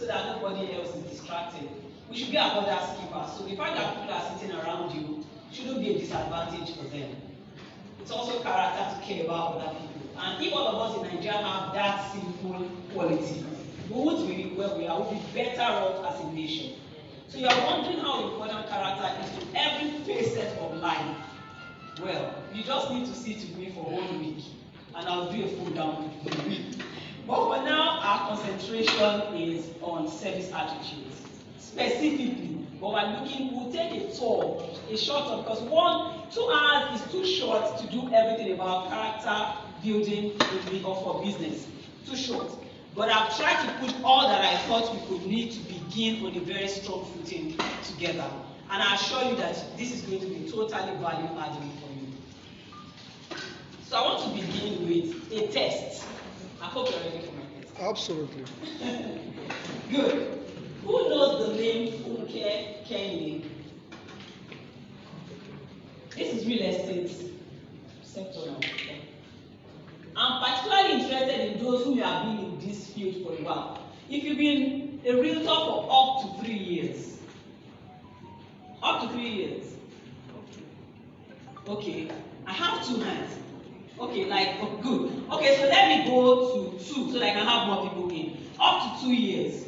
that nobody else is distracted. We should be our brother's keeper. So the fact that people are sitting around you shouldn't be a disadvantage for them. It's also character to care about other people. And if all of us in Nigeria have that simple quality, we won't be where we are. We'll be better off as a nation. So you are wondering how important character is to every facet of life. Well, you just need to sit with me for 1 week, and I'll do a full down for you. But for now, our concentration is on service attitudes. Specifically, but we'll take a tour, a short tour, because 2 hours is too short to do everything about character building or for business. Too short. But I've tried to put all that I thought we could need to begin on a very strong footing together. And I assure you that this is going to be totally value adding for you. So I want to begin with a test. I hope you're ready for my test. Absolutely. Good. Who knows the name Funke Kehinde? This is real estate sector now. Okay? I'm particularly interested in those who have been in this field for a while. If you've been a realtor for up to 3 years. Up to 3 years. Okay. I have 2 hands. Okay, good. Okay, so let me go to 2 so that I can have more people in. Up to 2 years.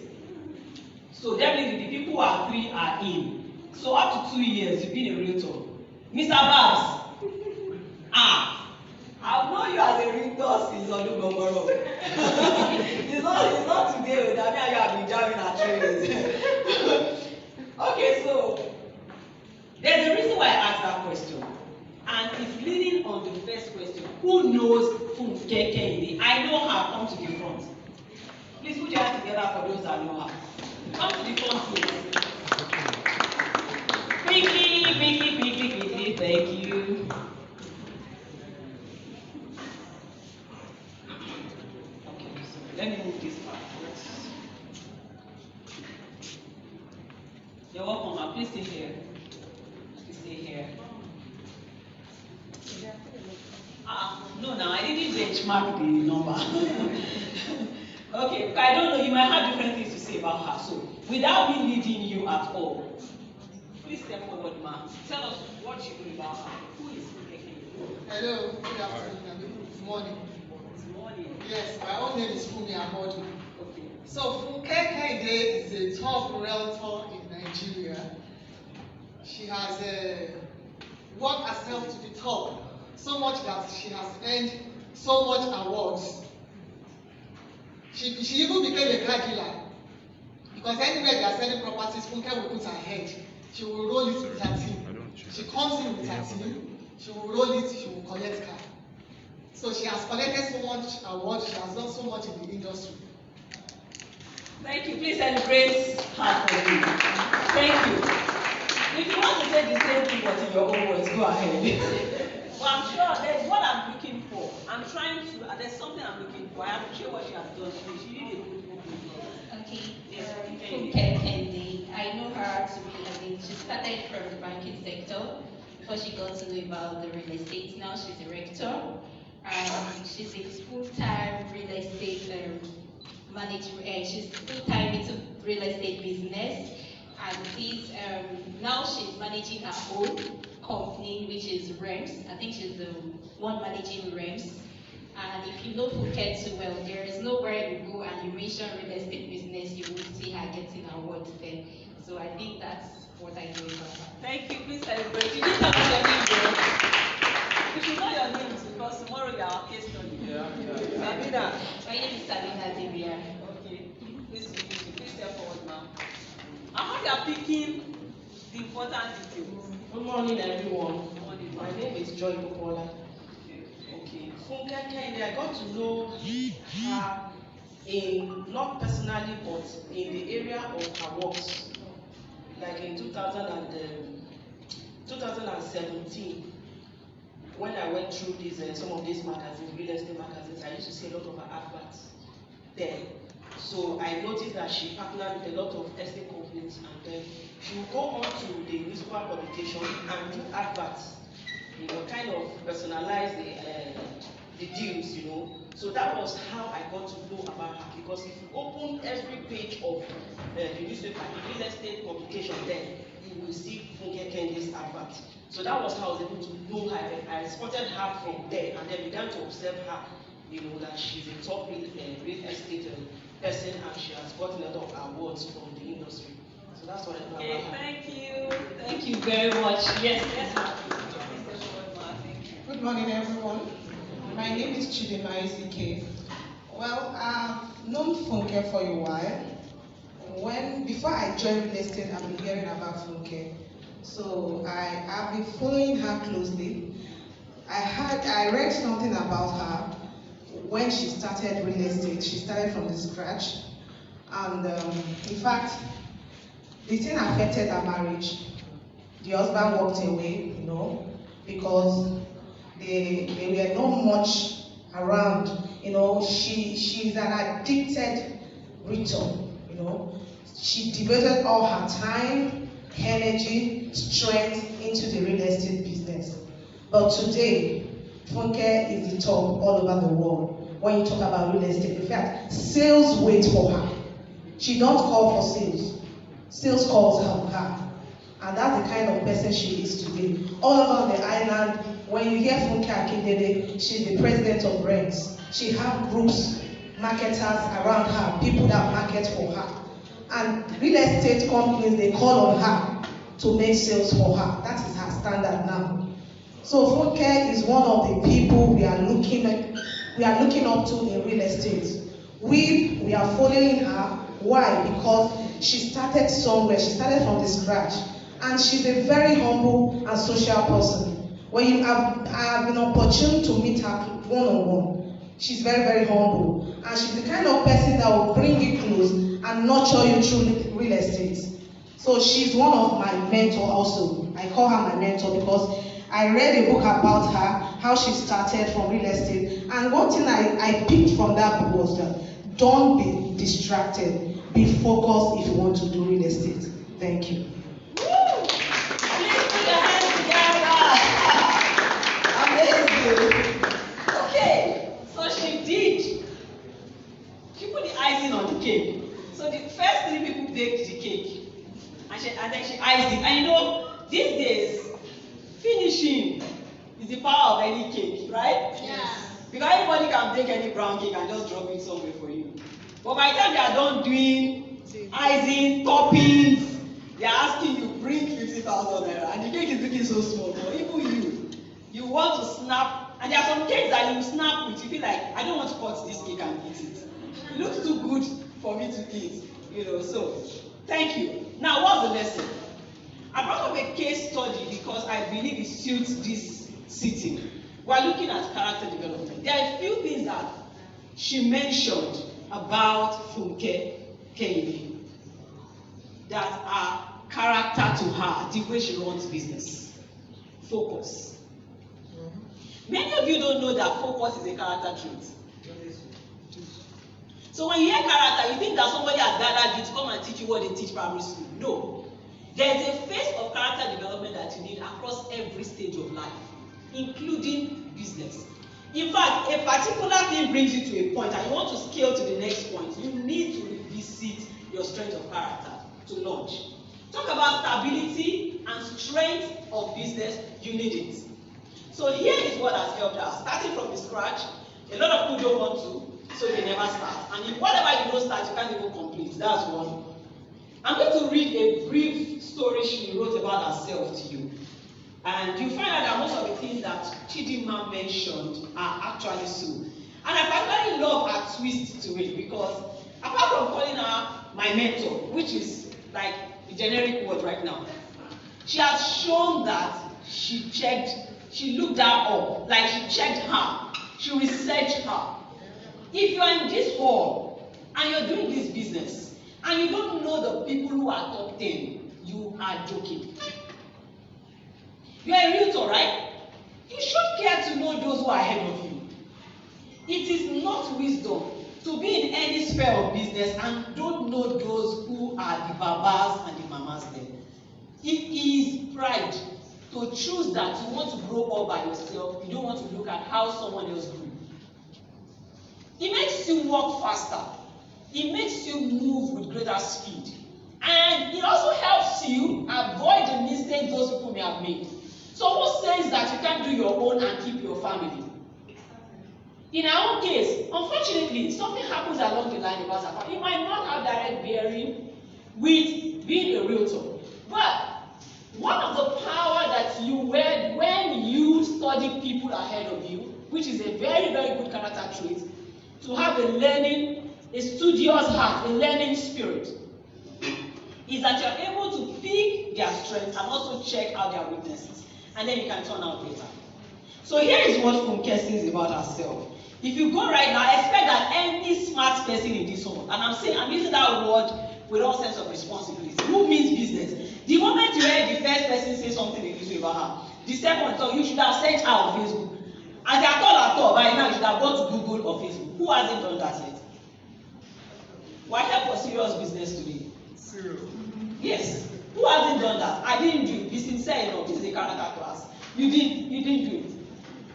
So definitely the people who are 3 are in. So up to 2 years, you've been a realtor. Mr. Babs. I've known you as a realtor since Olugomoro. it's not today, that means you have been jamming at trains. Okay, so there's a reason why I asked that question. And it's leading on the first question. Who knows Funke Kehinde? I know her. Come to the front. Please put your hands together for those that know her. Come to the front, please. Quickly. Thank you. Okay, let me move this part. You're welcome, ma'am. Please stay here. No, I didn't benchmark the number. Okay, I don't know, you might have different things to say about her. So, without me leading you at all, please step forward, ma'am. Tell us what you know about her. Who is Funke Kehinde? Hello, good afternoon. Good morning. Good morning. Yes, my own name is Funmi Amodu. Okay. So, Funke Kehinde is a top realtor in Nigeria. She has worked herself to the top, so much that she has earned so much awards. She even became a car dealer, because anywhere they are selling properties, Funke will put her head. She will roll it with her team. She comes in with her team, she will roll it, she will collect car. So she has collected so much awards, she has done so much in the industry. Thank you. Please celebrate her for me. Thank you. If you want to say the same thing but in your own words, go ahead. Well, I'm sure there's what I'm looking for. I'm trying to, there's something I'm looking for. I appreciate what she has done. She did a good job. Okay, Funke Kehinde, I know her to be, she started from the banking sector before she got to know about the real estate. Now she's a rector. She's a full-time real estate manager. She's full-time into real estate business. And now she's managing her own company, which is REMS. I think she's the one managing REMS. And if you know Funke too well, there is nowhere you go and you mention real estate business, you won't see her getting awards there. So I think that's what I know about her. Thank you. Please celebrate. You didn't tell us your name, though. You should know your names because tomorrow you are our case study. Sabina. My name is Sabina Dibia. Okay. Please step forward, ma'am. I hope you are picking the important details. Good morning, everyone. Good morning, My ma'am. name is Joy Popola. Okay, Funke Kehinde, I got to know her not personally, but in the area of her works. Like in 2017, when I went through some of these magazines, real estate magazines, I used to see a lot of her adverts there. So I noticed that she partnered with a lot of estate companies, and then she would go on to the newspaper publication and do adverts, kind of personalize the deals, So that was how I got to know about her, because if you open every page of the newspaper, the real estate publication, then you will see Funke Kendi's advert. So that was how I was able to know her. I spotted her from there and then began to observe her, that she's a top real estate person and she has gotten a lot of awards from the industry. So that's what I know Okay, about her. thank you. Thank you very much. Yes, yes. Good morning, everyone. My name is Chidima Ezike. Well, I've known Funke for a while. Before I joined real estate, I've been hearing about Funke. So I've been following her closely. I read something about her when she started real estate. She started from the scratch. And in fact, the thing affected her marriage. The husband walked away, because they were not much around. She's an addicted realtor. She devoted all her time, energy, strength into the real estate business. But today, Funke is the top all over the world when you talk about real estate. In fact, sales wait for her. She don't call for sales. Sales calls her. And that's the kind of person she is today. All over the island, when you hear Funke Akindele, she's the president of Rents. She has groups, marketers around her, people that market for her. And real estate companies, they call on her to make sales for her. That is her standard now. So Funke is one of the people we are looking up to in real estate. We are following her. Why? Because she started somewhere. She started from the scratch. And she's a very humble and social person. When I have been opportune to meet her one-on-one. She's very, very humble. And she's the kind of person that will bring you close and nurture you through real estate. So she's one of my mentors also. I call her my mentor because I read a book about her, how she started from real estate. And one thing I picked from that book was that don't be distracted. Be focused if you want to do real estate. Thank you. Okay, so she did. She put the icing on the cake. So the first 3 people baked the cake, and then she iced it. And these days, finishing is the power of any cake, right? Yeah. Because anybody can bake any brown cake and just drop it somewhere for you. But by the time they are done doing icing, toppings, they are asking you bring 50,000 naira, and the cake is looking so small. But even you want to snap, and there are some cakes that you snap with. You feel like I don't want to cut this cake and eat it. It looks too good for me to eat, So thank you. Now, what's the lesson? I brought up a case study because I believe it suits this sitting. We're looking at character development. There are a few things that she mentioned about Funke Kendi that are character to her, the way she runs business. Focus. Many of you don't know that focus is a character trait. So when you hear character, you think that somebody has gathered you to come and teach you what they teach primary school. No. There is a phase of character development that you need across every stage of life, including business. In fact, a particular thing brings you to a point and you want to scale to the next point. You need to revisit your strength of character to launch. Talk about stability and strength of business, you need it. So here is what has helped us. Starting from the scratch, a lot of people don't want to, so they never start. And if whatever you don't start, you can't even complete. That's one. I'm going to read a brief story she wrote about herself to you. And you find out that most of the things that Chidima mentioned are actually so. And I particularly love her twist to it because apart from calling her my mentor, which is like the generic word right now, she has shown that she looked her up, like she checked her, she researched her. If you are in this hall and you're doing this business and you don't know the people who are top 10, you are joking. You are a realtor, right? You should care to know those who are ahead of you. It is not wisdom to be in any sphere of business and don't know those who are the babas and the mamas there. It is pride to choose that you want to grow all by yourself. You don't want to look at how someone else grew. It makes you work faster. It makes you move with greater speed. And it also helps you avoid the mistakes those people may have made. So who says that you can't do your own and keep your family? In our own case, unfortunately, something happens along the line about our family. It might not have direct bearing with being a realtor. But one of the power that you wear when you study people ahead of you, which is a very, very good character trait, to have a studious heart, a learning spirit, is that you're able to pick their strengths and also check out their weaknesses. And then you can turn out better. So here is what Funke says about herself. If you go right now, expect that any smart person in this world, and I'm using that word with all sense of responsibility, who means business. The moment you heard the first person say something in this way about her, the second one, so you should have sent her on Facebook. And at all, by now you should have gone to Google or Facebook. Who hasn't done that yet? We're here for serious business today. Serious. Yes. Who hasn't done that? I didn't do it. Be sincere enough. This is a character class. You didn't do it.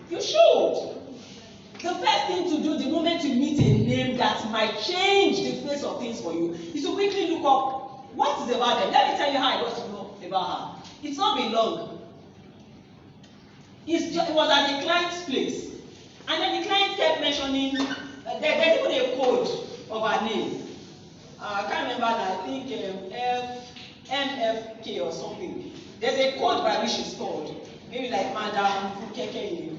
You should. The first thing to do the moment you meet a name that might change the face of things for you is to quickly look up what is about them. Let me tell you how I got to know about her. It's not been long. It was at the client's place. And then the client kept mentioning, there's even a code of her name. I can't remember that. I think MFK or something. There's a code by which she's called. Maybe like Madam Fukeke.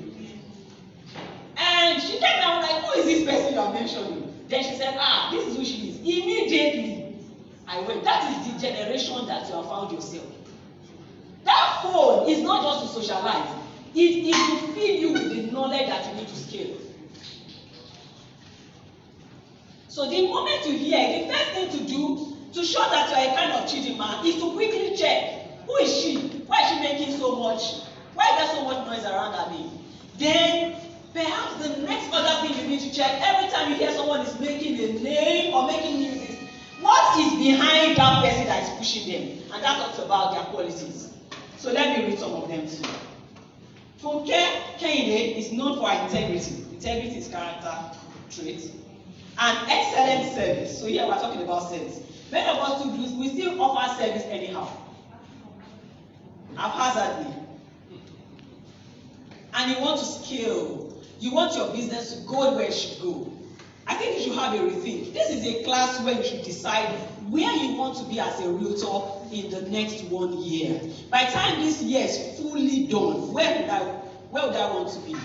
And she kept down like, who is this person you are mentioning? Then she said, this is who she is. Immediately, I went. That is the generation that you have found yourself. That phone is not just to socialize. It is to feed you with the knowledge that you need to scale. So the moment you hear, the first thing to do to show that you are a kind of cheating man is to quickly check, who is she? Why is she making so much? Why is there so much noise around her name? Then perhaps the next other thing you need to check every time you hear someone is making a name or making news is what is behind that person that is pushing them? And that talks about their qualities. So let me read some of them too. Funke Kehinde is known for her integrity. Integrity is character trait. And excellent service. So here we're talking about service. Many of us do, we still offer service anyhow. Haphazardly. And you want to scale. You want your business to go where it should go. I think you should have a rethink. This is a class where you should decide where you want to be as a realtor in the next 1 year. By the time this year is fully done, where would I want to be?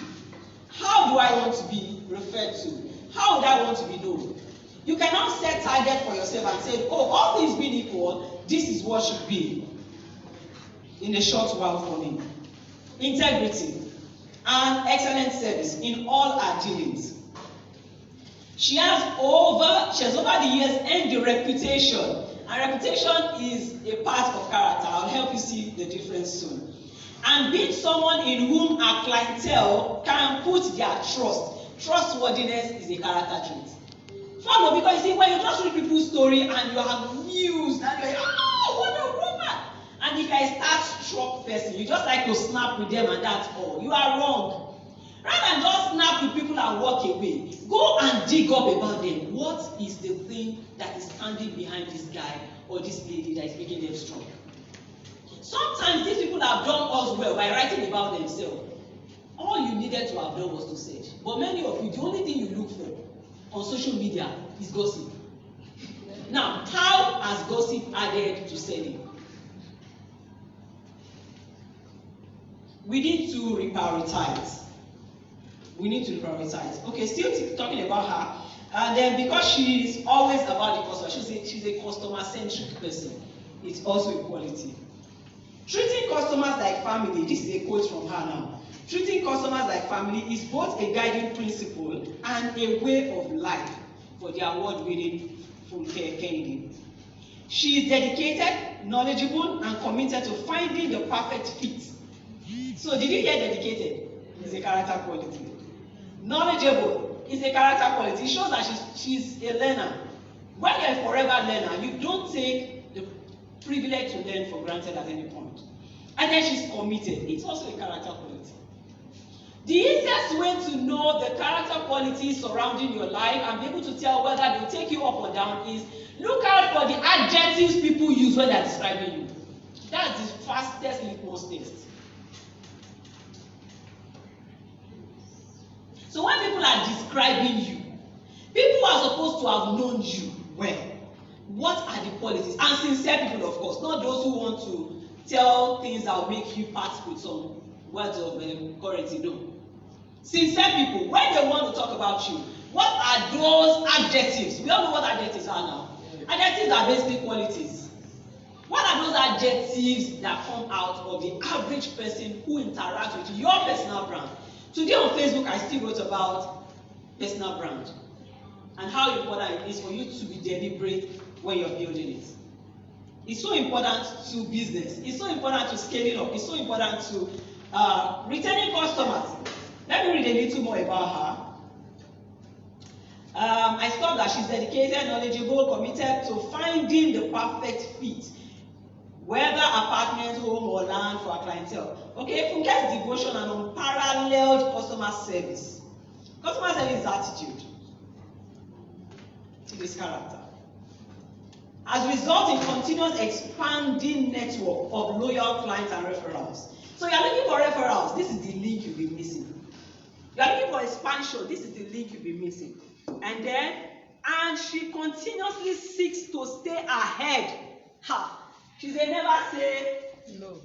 How do I want to be referred to? How would I want to be known? You cannot set target for yourself and say, all things being equal, this is what should be in a short while for me. Integrity and excellent service in all our dealings. She has over the years earned the reputation, and reputation is a part of character. I'll help you see the difference soon. And being someone in whom our clientele can put their trust. Trustworthiness is a character trait. Follow, because you see, when you just read people's story and you have news, and you're like, what a woman! And if you're a starstruck person, you just like to snap with them and that's all. You are wrong. Rather than just snap with people and walk away, go and dig up about them. What is the thing that is standing behind this guy or this lady that is making them strong? Sometimes these people have done us well by writing about themselves. All you needed to have done was to search. But many of you, the only thing you look for on social media is gossip. Now, how has gossip added to selling? We need to reprioritize. Okay, still talking about her. And then because she is always about the customer, she's a customer-centric person. It's also equality. Treating customers like family, this is a quote from her now. Treating customers like family is both a guiding principle and a way of life for the award-winning Funke Kehinde. She is dedicated, knowledgeable, and committed to finding the perfect fit. So did you hear dedicated? It's a character quality. Knowledgeable is a character quality. It shows that she's a learner. When you're a forever learner, you don't take the privilege to learn for granted at any point. And then she's committed. It's also a character quality. The easiest way to know the character qualities surrounding your life and be able to tell whether they'll take you up or down is look out for the adjectives people use when they're describing you. That's the fastest litmus test. So when people are describing you, people are supposed to have known you well. What are the qualities? And sincere people, of course, not those who want to tell things that will make you part with some words of currency. No. Sincere people, when they want to talk about you, what are those adjectives? We all know what adjectives are now. Adjectives are basically qualities. What are those adjectives that come out of the average person who interacts with your personal brand? Today on Facebook, I still wrote about personal brand and how important it is for you to be deliberate when you're building it. It's so important to business. It's so important to scaling up. It's so important to retaining customers. Let me read a little more about her. I thought that she's dedicated, knowledgeable, committed to finding the perfect fit, whether apartment, home, or land for a clientele. Okay, Funke's devotion and unparalleled customer service. Customer service is attitude. It is character. As a result in continuous expanding network of loyal clients and referrals. So you are looking for referrals. This is the link you'll be missing. You are looking for expansion. This is the link you'll be missing. And she continuously seeks to stay ahead. She's a never say no.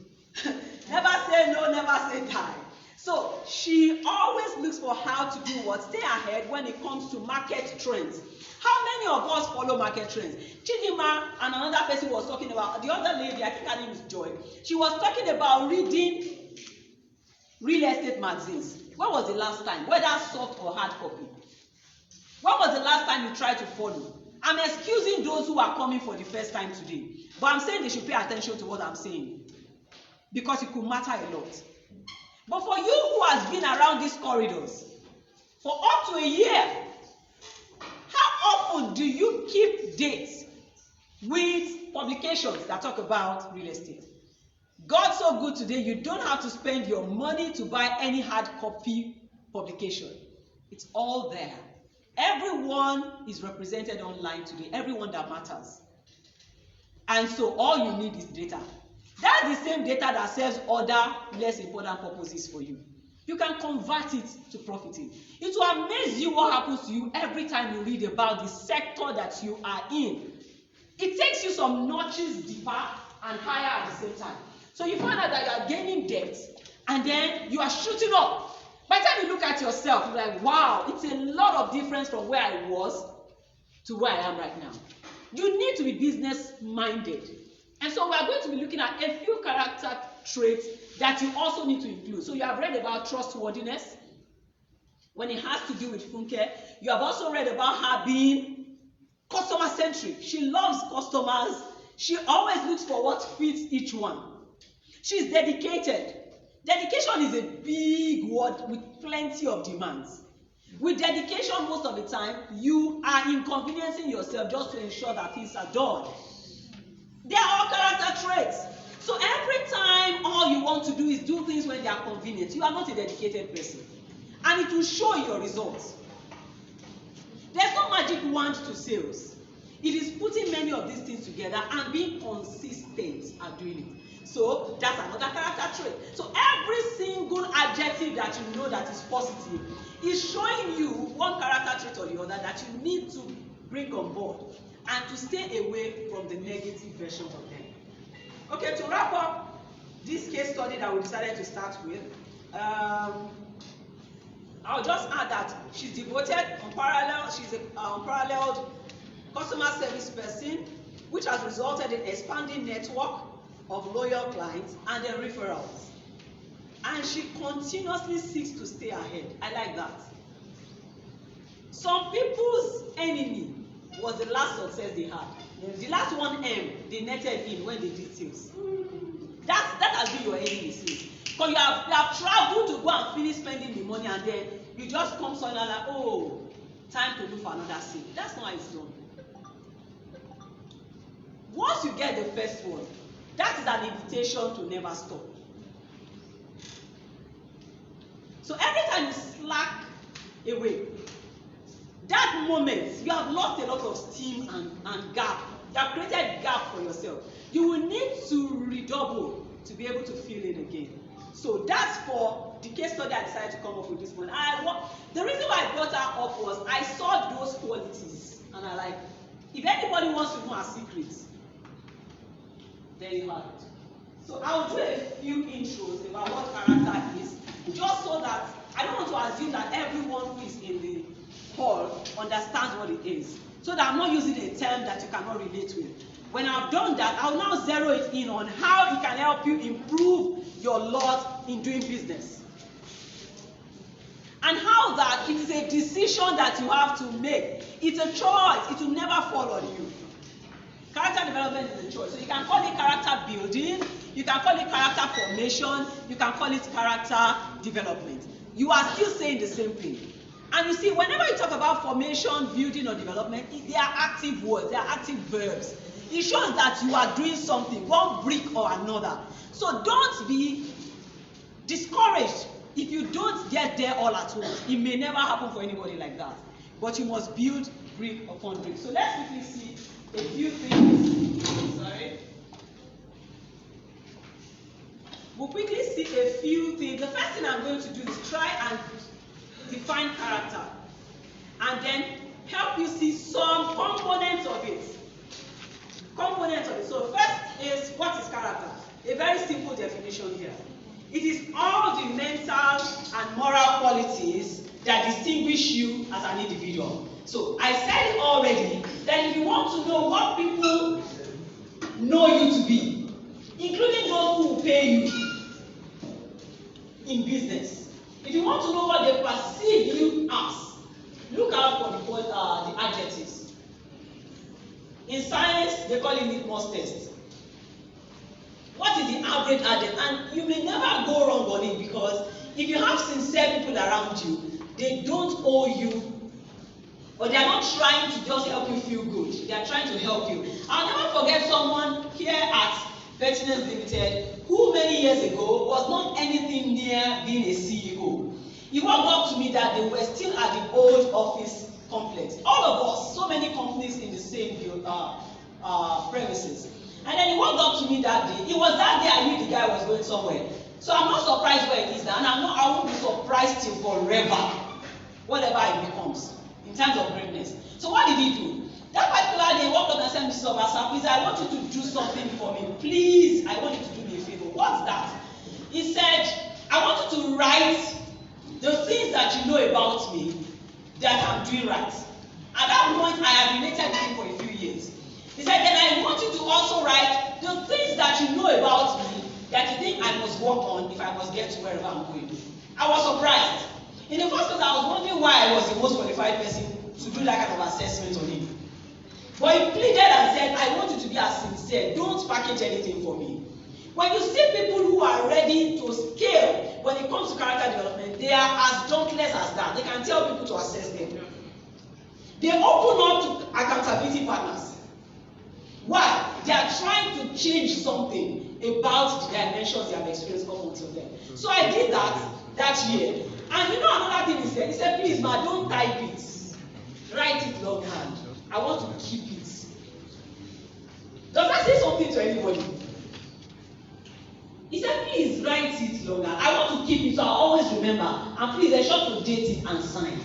Never say no, never say die. So she always looks for how to do what? Stay ahead when it comes to market trends. How many of us follow market trends? Chidima and another person was talking about, the other lady, I think her name is Joy. She was talking about reading real estate magazines. When was the last time? Whether soft or hard copy. When was the last time you tried to follow? I'm excusing those who are coming for the first time today. But I'm saying they should pay attention to what I'm saying. Because it could matter a lot. But for you who has been around these corridors for up to a year, how often do you keep dates with publications that talk about real estate? God's so good today, you don't have to spend your money to buy any hard copy publication. It's all there. Everyone is represented online today, everyone that matters. And so all you need is data. That's the same data that serves other less important purposes for you. You can convert it to profiting. It will amaze you what happens to you every time you read about the sector that you are in. It takes you some notches deeper and higher at the same time. So you find out that you are gaining depth and then you are shooting up. By the time you look at yourself, you're like, wow, it's a lot of difference from where I was to where I am right now. You need to be business-minded. And so we are going to be looking at a few character traits that you also need to include. So you have read about trustworthiness. When it has to do with Funke, you have also read about her being customer-centric. She loves customers. She always looks for what fits each one. She's dedicated. Dedication is a big word with plenty of demands. With dedication, most of the time, you are inconveniencing yourself just to ensure that things are done. They are all character traits. So every time all you want to do is do things when they are convenient, you are not a dedicated person. And it will show your results. There's no magic wand to sales. It is putting many of these things together and being consistent at doing it. So that's another character trait. So every single adjective that you know that is positive is showing you one character trait or the other that you need to bring on board and to stay away from the negative version of them. Okay, to wrap up this case study that we decided to start with, I'll just add that she's devoted, unparalleled, she's an unparalleled customer service person, which has resulted in expanding network of loyal clients and their referrals. And she continuously seeks to stay ahead. I like that. Some people's enemy was the last success they had. The last one M, they netted in when they did sales. That has been your enemy since. Because you have traveled to go and finish spending the money and then you just come somewhere like, oh, time to look for another sale. That's not how it's done. Once you get the first one, that is an invitation to never stop. So every time you slack away, that moment, you have lost a lot of steam and gap You have created gap for yourself. You will need to redouble to be able to fill it again. So that's for the case study I decided to come up with this one. The reason why I brought her up was I saw those qualities and I like, if anybody wants to know her secrets, there you have it. So I'll do a few intros about what character is, just so that I don't want to assume that everyone who is in the hall understands what it is. So that I'm not using a term that you cannot relate with. When I've done that, I'll now zero it in on how it can help you improve your lot in doing business. And how that it is a decision that you have to make. It's a choice. It will never fall on you. Character development is a choice. So you can call it character building, you can call it character formation, you can call it character development. You are still saying the same thing. And you see, whenever you talk about formation, building, or development, they are active words, they are active verbs. It shows that you are doing something, one brick or another. So don't be discouraged if you don't get there all at once. It may never happen for anybody like that. But you must build brick upon brick. So let's quickly see a few things. Sorry. We'll quickly see a few things. The first thing I'm going to do is try and define character. And then help you see some components of it. So first is, what is character? A very simple definition here. It is all the mental and moral qualities that distinguish you as an individual. So I said already that if you want to know what people know you to be, including those who will pay you in business, if you want to know what they perceive you as, look out for the adjectives. In science, they call it litmus test. What is the average adjective? And you may never go wrong on it, because if you have sincere people around you, they don't owe you, or they are not trying to just help you feel good. They are trying to help you. I'll never forget someone here at Pertinence Limited who many years ago was not anything near being a CEO. He walked up to me that they were still at the old office complex. All of us, so many companies in the same premises. And then he walked up to me that day. It was that day I knew the guy was going somewhere. So I'm not surprised where it is now, and I won't be surprised till forever, whatever it becomes, in terms of greatness. So what did he do? That particular day, he walked up and said, Mr. Obasa, please, I want you to do something for me. Please, I want you to do me a favor. What's that? He said, I want you to write the things that you know about me that I'm doing right. At that point, I had related with him for a few years. He said, then I want you to also write the things that you know about me that you think I must work on if I must get to wherever I'm going. I was surprised. In the first place, I was wondering why I was the most qualified person to do that kind of assessment on him. But he pleaded and said, I want you to be as sincere. Don't package anything for me. When you see people who are ready to scale when it comes to character development, they are as dauntless as that. They can tell people to assess them. They open up to accountability partners. Why? They are trying to change something about the dimensions they have experienced up until then. So I did that year. And you know another thing he said? He said, please, ma, don't type it. Write it longhand. I want to keep it. Does that say something to anybody? He said, please write it longhand. I want to keep it so I always remember. And please ensure to date it and sign.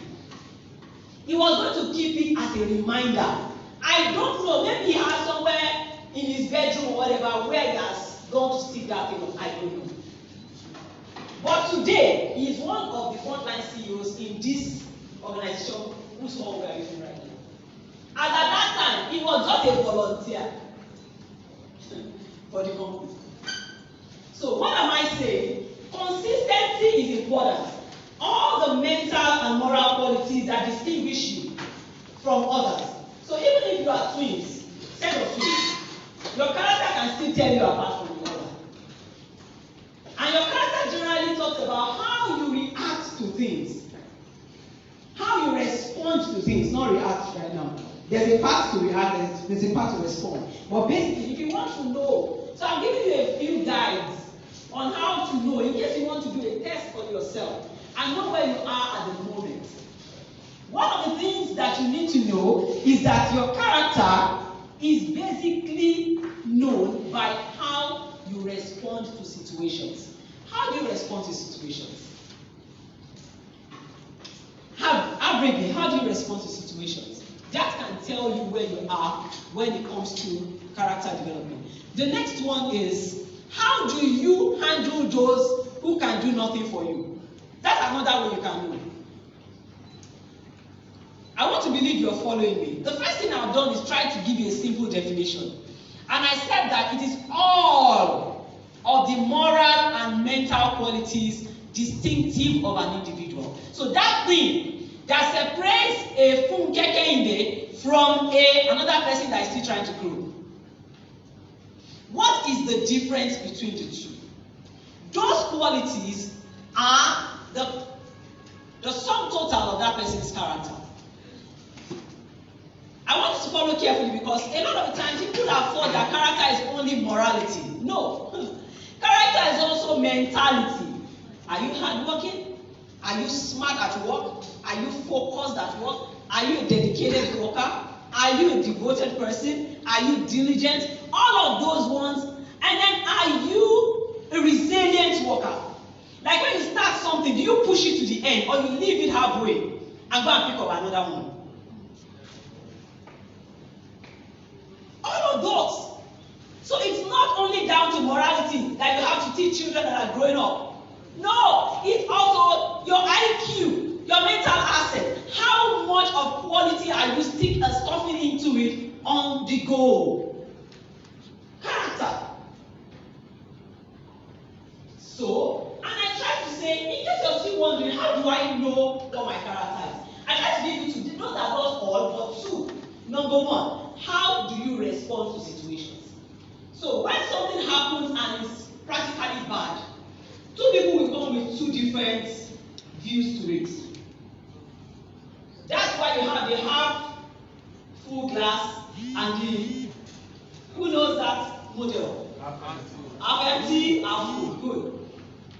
He was going to keep it as a reminder. I don't know, maybe he has somewhere in his bedroom or whatever where he has gone to stick that thing up. I don't know. But today, he is one of the frontline CEOs in this organization whose hall we are using right now. And at that time, he was just a volunteer for the company. So what am I saying? Consistency is important. All the mental and moral qualities that distinguish you from others. So even if you are twins, set of twins, your character can still tell you apart from the other. And your character generally talks about how you react to things. How you respond to things, not react right now. There's a part to react, there's a part to respond. But basically, if you want to know, so I'm giving you a few guides on how to know, in case you want to do a test on yourself and know where you are at the moment. One of the things that you need to know is that your character is basically known by how you respond to situations. How do you respond to situations? Averagely, how do you respond to situations? That can tell you where you are when it comes to character development. The next one is, how do you handle those who can do nothing for you? That's another way you can know. I want to believe you're following me. The first thing I've done is try to give you a simple definition. And I said that it is all of the moral and mental qualities distinctive of an individual. So that thing that separates a Funke Kehinde from another person that is still trying to grow. What is the difference between the two? Those qualities are the sum total of that person's character. I want you to follow carefully, because a lot of the times people have thought that character is only morality. No. Character is also mentality. Are you hardworking? Are you smart at work? Are you focused at work? Are you a dedicated worker? Are you a devoted person? Are you diligent? All of those ones. And then, are you a resilient worker? Like when you start something, do you push it to the end, or you leave it halfway and go and pick up another one? All of those. So it's not only down to morality that you have to teach children that are growing up. No, it's also your IQ, your mental asset. How much of quality are you stuffing into it on the go? Character. So, and I try to say, in case you're still wondering, how do I know what my character is? I try to give you two. Those are not all, but two. Number one, how do you respond to situations? So when something happens and it's practically bad, two people will come with two different views to it. That's why they have full glass and the, who knows that model? Half empty, half full. Good.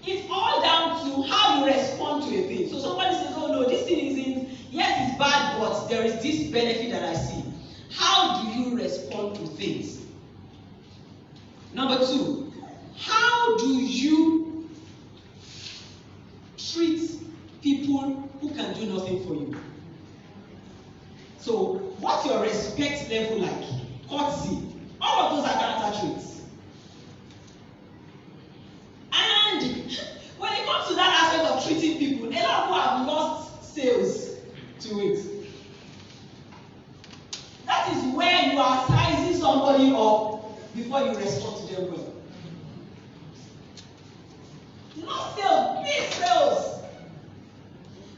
It's all down to how you respond to a thing. So somebody says, oh no, this thing isn't, yes, it's bad, but there is this benefit that I see. How do you respond to things? Number two, how do you treat people who can do nothing for you? So, what's your respect level like? Courtesy. All of those are character traits. And when it comes to that aspect of treating people, a lot of people have lost sales to it. That is where you are sizing somebody up before you respond to them well. Not sales, big sales.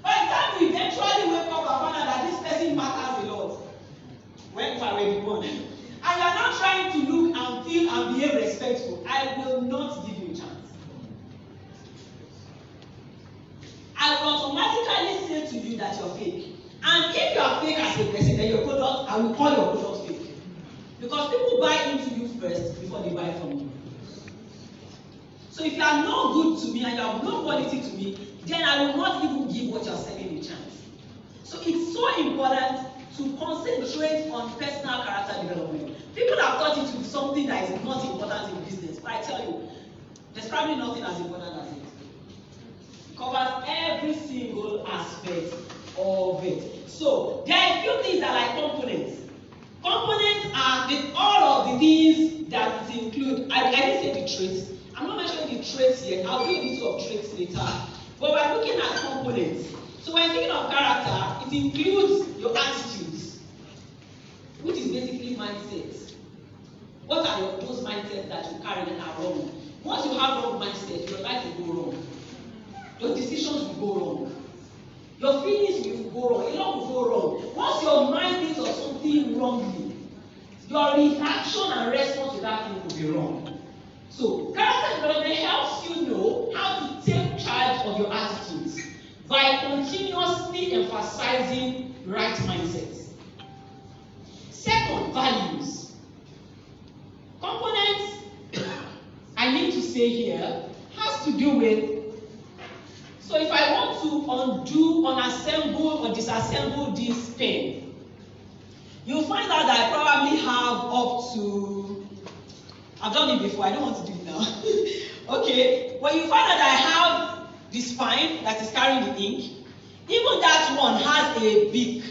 By the time you eventually wake up and find out that this person matters a lot, when you are already born, and you are not trying to look and feel and behave respectful, I will not give you a chance. I will automatically say to you that you're fake. And if you are fake as a person, then your product, I will call your product fake. Because people buy into you first before they buy from you. So if you are not good to me and you have no quality to me, then I will not even give what you are selling a chance. So it's so important to concentrate on personal character development. People have thought it to be something that is not important in business, but I tell you, there's probably nothing as important as it. It covers every single aspect of it. So there are a few things that are like components. Components are all of the things that include. I didn't say the traits. I'm not mentioning the traits yet. I'll give you of traits later. But we're looking at components. So when thinking of character, it includes your attitudes, which is basically mindsets. What are those mindsets that you carry that are wrong? Once you have wrong mindset, your life will go wrong. Your decisions will go wrong. Your feelings will go wrong. A lot will go wrong. Once your mind thinks of something wrongly, your reaction and response to that thing will be wrong. So, character development helps you know how to take charge of your attitudes by continuously emphasizing right mindsets. Second, values. Components, I need to say here, has to do with, so if I want to undo, unassemble, or disassemble this pen, you'll find out that I probably have up to, I've done it before, I don't want to do it now. Okay, but you find out that I have the spine that is carrying the ink. Even that one has a beak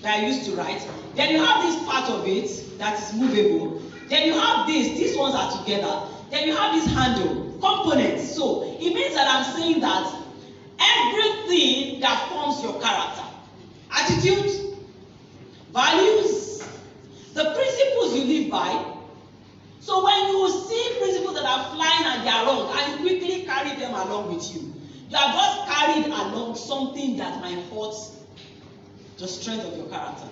that I used to write. Then you have this part of it that is movable. Then you have this, these ones are together. Then you have this handle, components. So it means that I'm saying that everything that forms your character, attitude, values, the principles you live by. So when you see principles that are flying and they are wrong, and you quickly carry them along with you, you have just carried along something that might hurt the strength of your character.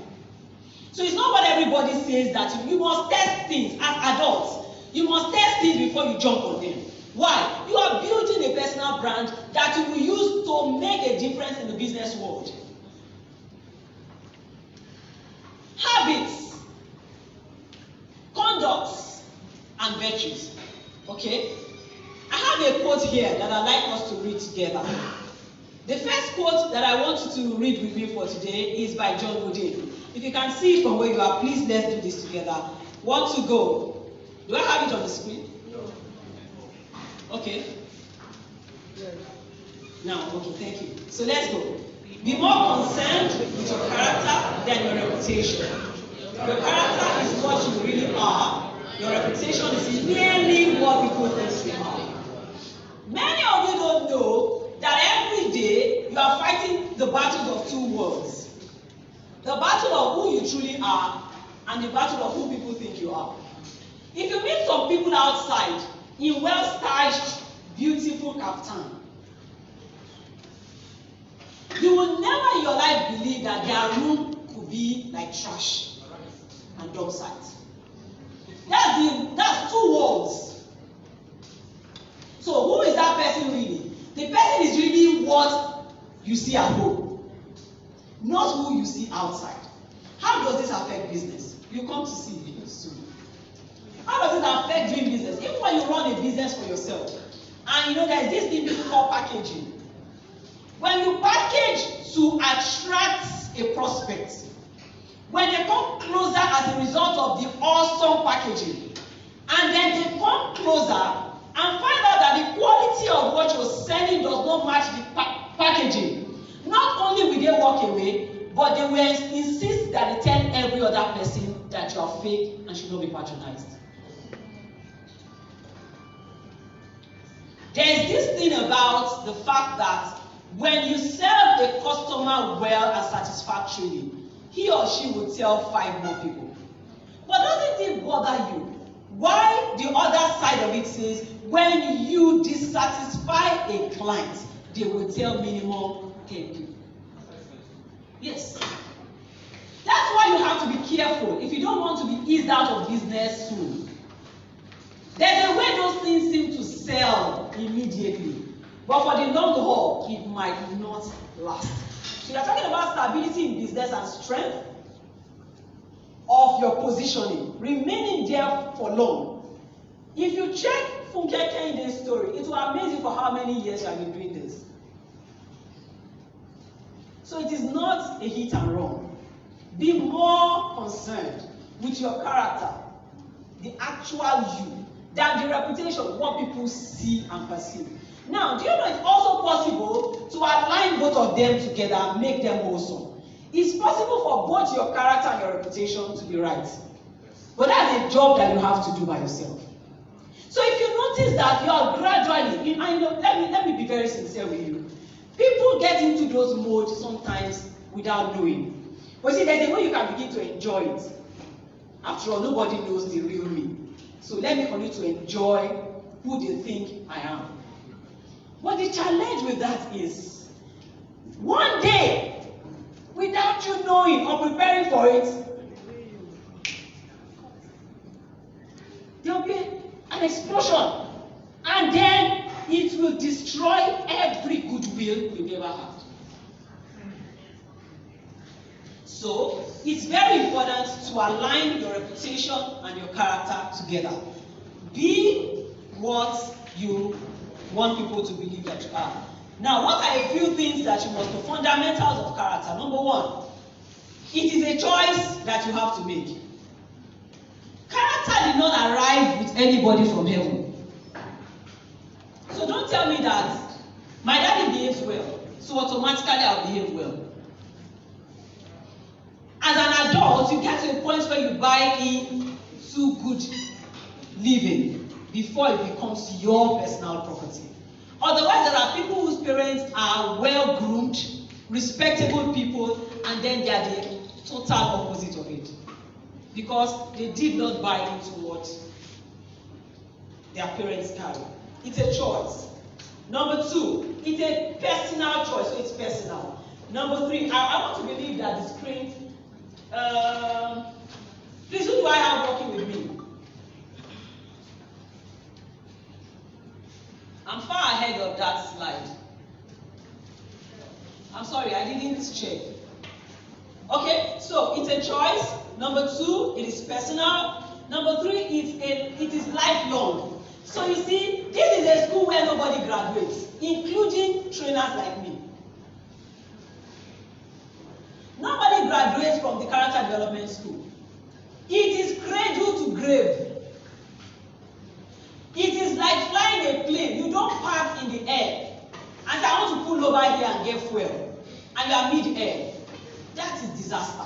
So it's not what everybody says that you must test things as adults. You must test things before you jump on them. Why? You are building a personal brand that you will use to make a difference in the business world. Habits, conducts, and virtues. Okay? I have a quote here that I'd like us to read together. The first quote that I want you to read with me for today is by John Woodin. If you can see it from where you are, please let's do this together. 1, 2, go. Do I have it on the screen? No. Okay. Now, okay, thank you. So let's go. Be more concerned with your character than your reputation. Your character is what you really are. Your reputation is merely what people think you are. Many of you don't know that every day you are fighting the battles of two worlds. The battle of who you truly are and the battle of who people think you are. If you meet some people outside in well-starched, beautiful kaftan, you will never in your life believe that their room could be like trash and dump site. That's two worlds. So who is that person really? The person is really what you see at home, not who you see outside. How does this affect business? You come to see it soon. How does it affect doing business? Even when you run a business for yourself, and there is this thing we call packaging. When you package to attract a prospect, when they come closer as a result of the awesome packaging, and then they come closer and find out that the quality of what you're selling does not match the packaging, not only will they walk away, but they will insist that they tell every other person that you are fake and should not be patronized. There is this thing about the fact that when you serve a customer well and satisfactorily, he or she will tell 5 more people. But doesn't it bother you? Why the other side of it says, when you dissatisfy a client, they will tell minimum 10 people. Yes. That's why you have to be careful if you don't want to be eased out of business soon. There's a way those things seem to sell immediately, but for the long haul, it might not last. So you're talking about stability in business and strength of your positioning, remaining there for long. If you check Funke Kende's story, it will amaze you for how many years you have been doing this. So it is not a hit and run. Be more concerned with your character, the actual you, than the reputation, what people see and perceive. Now, do you know it's also possible to align both of them together and make them wholesome? It's possible for both your character and your reputation to be right. But that's a job that you have to do by yourself. So if you notice that you are gradually, let me be very sincere with you. People get into those modes sometimes without knowing. But see, there's a way you can begin to enjoy it. After all, nobody knows the real me. So let me continue to enjoy who they think I am. But the challenge with that is, one day, without you knowing or preparing for it, there will be an explosion. And then it will destroy every goodwill you've ever had. So, it's very important to align your reputation and your character together. Be what you want people to believe that you are. Now, what are a few things that you must know? Fundamentals of character. Number 1, It is a choice that you have to make. Character did not arrive with anybody from heaven. So don't tell me that my daddy behaves well, so automatically I'll behave well. As an adult, you get to a point where you buy into good living before it becomes your personal property. Otherwise, there are people whose parents are well-groomed, respectable people, and then they are the total opposite of it. Because they did not buy into what their parents carry. It's a choice. Number two, it's a personal choice, so it's personal. Number three, I want to believe that the screen. Please, who do I have working with me? I'm far ahead of that slide. I'm sorry, I didn't check. Okay, so it's a choice. Number two, it is personal. Number three, it is lifelong. So you see, this is a school where nobody graduates, including trainers like me. Nobody graduates from the character development school. It is cradle to grave. It is like flying a plane. You don't park in the air and say, I want to pull over here and get fuel, and you are mid-air. That is disaster.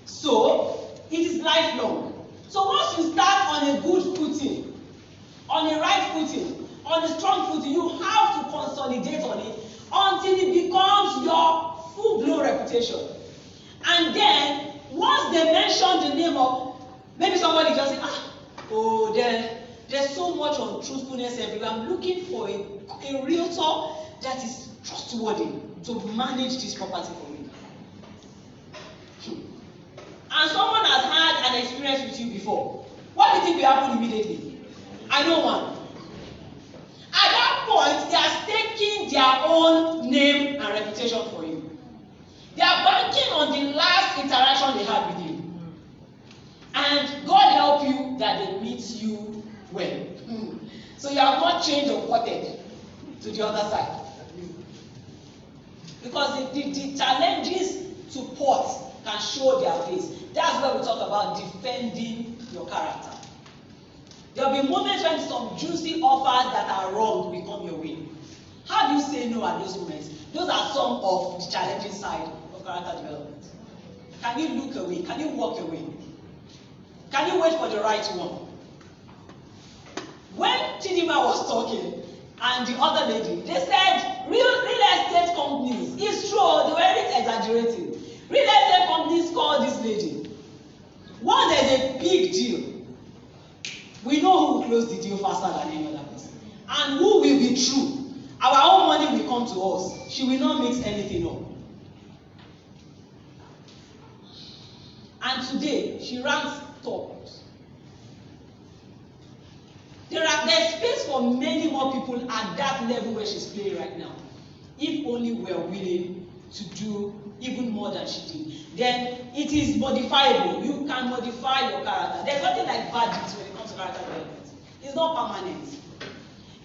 So, it is lifelong. So once you start on a good footing, on a right footing, on a strong footing, you have to consolidate on it until it becomes your full-blown reputation. And then, once they mention the name of, maybe somebody just say, there's so much untruthfulness everywhere. I'm looking for a realtor that is trustworthy to manage this property for me. And someone has had an experience with you before. What do you think will happen immediately? I know one. At that point, they are staking their own name and reputation for you. They are banking on the last interaction they had with you. And God help you that they meet you well. So you have not changed or potted to the other side. Because the challenges to port can show their face. That's where we talk about defending your character. There will be moments when some juicy offers that are wrong will come your way. How do you say no at those moments? Those are some of the challenging side of character development. Can you look away? Can you walk away? Can you wait for the right one? When Chidima was talking, and the other lady, they said real estate companies, it's true, they weren't exaggerating. Real estate companies call this lady. Once there's a big deal, we know who will close the deal faster than any other person. And who will be true. Our own money will come to us. She will not mix anything up. And today, she ranks top. There's space for many more people at that level where she's playing right now. If only we are willing to do even more than she did. Then it is modifiable. You can modify your character. There's nothing like verdicts when it comes to character development. It's not permanent.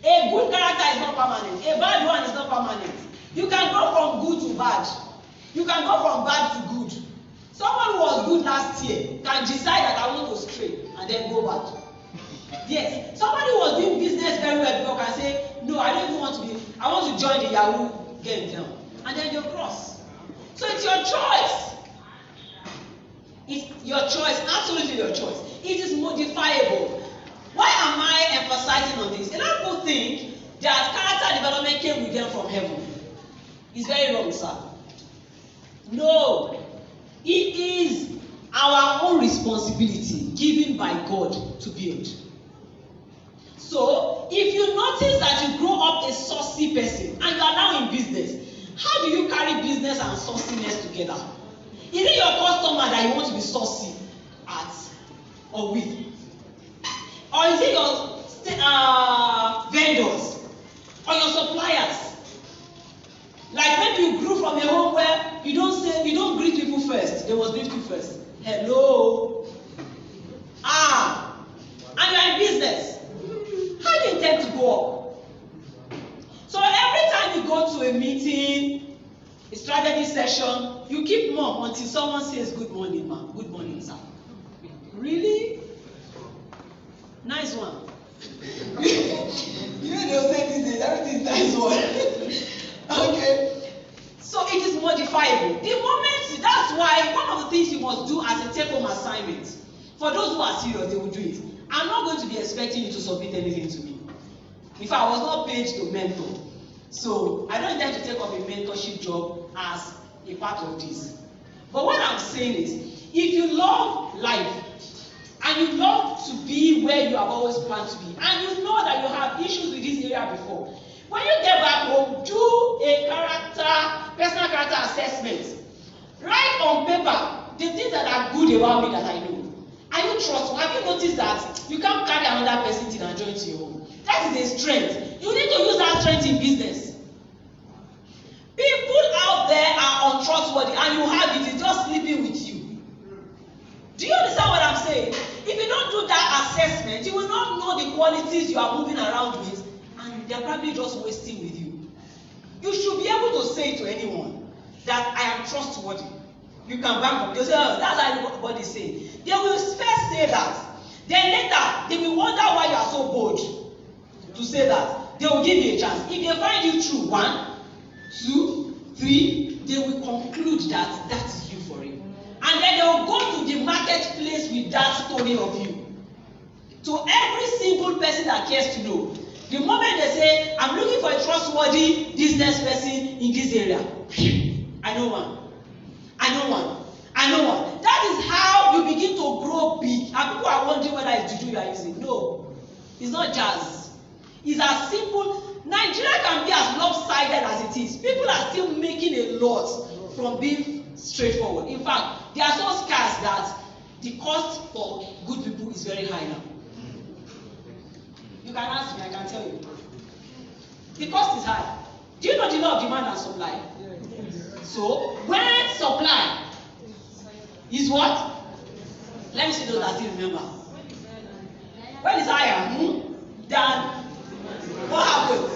A good character is not permanent. A bad one is not permanent. You can go from good to bad. You can go from bad to good. Someone who was good last year can decide that I want to stray and then go bad. Yes, somebody who was doing business very well before can say, no, I don't even want to be, I want to join the Yahoo game now. And then they'll cross. So it's your choice. It's your choice, absolutely your choice. It is modifiable. Why am I emphasizing on this? A lot of people think that character development came with them from heaven. It's very wrong, sir. No. It is our own responsibility given by God to build. So, if you notice that you grow up a saucy person and you are now in business, how do you carry business and sauciness together? Is it your customer that you want to be saucy at or with? Or is it your vendors or your suppliers? Like maybe you grew from a home where you don't greet people first. They must greet you first. Hello. And you're in business. How do you intend to go up? So every time you go to a meeting, until someone says good morning, ma. Good morning, sir. Really? Nice one. You know they'll say these days, everything is nice one. Okay. So it is modifiable. The moment, that's why one of the things you must do as a take-home assignment, for those who are serious, they will do it. I'm not going to be expecting you to submit anything to me. In fact, I was not paid to mentor. So I don't intend to take up a mentorship job as a part of this. But what I'm saying is, if you love life, and you love to be where you have always planned to be, and you know that you have issues with this area before, when you get back home, do a personal character assessment. Write on paper the things that are good about me that I know. Are you trustworthy? Have you noticed that you can't carry another person till and join to your home? That is a strength. You need to use that strength in business. People out there are untrustworthy, and you have it, it's just sleeping with you. Do you understand what I'm saying? If you don't do that assessment, you will not know the qualities you are moving around with, and they're probably just wasting with you. You should be able to say to anyone that I am trustworthy. You can bank up. They'll say, oh, that's how everybody say. They will first say that. Then later, they will wonder why you are so bold to say that. They will give you a chance. If they find you true, 1, 2, 3, they will conclude that that is you for it. And then they will go to the marketplace with that story of you. To every single person that cares to know, the moment they say, I'm looking for a trustworthy business person in this area, I know one. I know one. I know one. That is how you begin to grow big. And people are wondering whether it's juju you are using. No, it's not jazz. It's as simple. Nigeria can be as lopsided as it is. People are still making a lot from being straightforward. In fact, they are so scarce that the cost for good people is very high now. You can ask me, I can tell you. The cost is high. Do you know the law of demand and supply? So, when supply is what? Let me see those that still remember. When it's higher than what happens?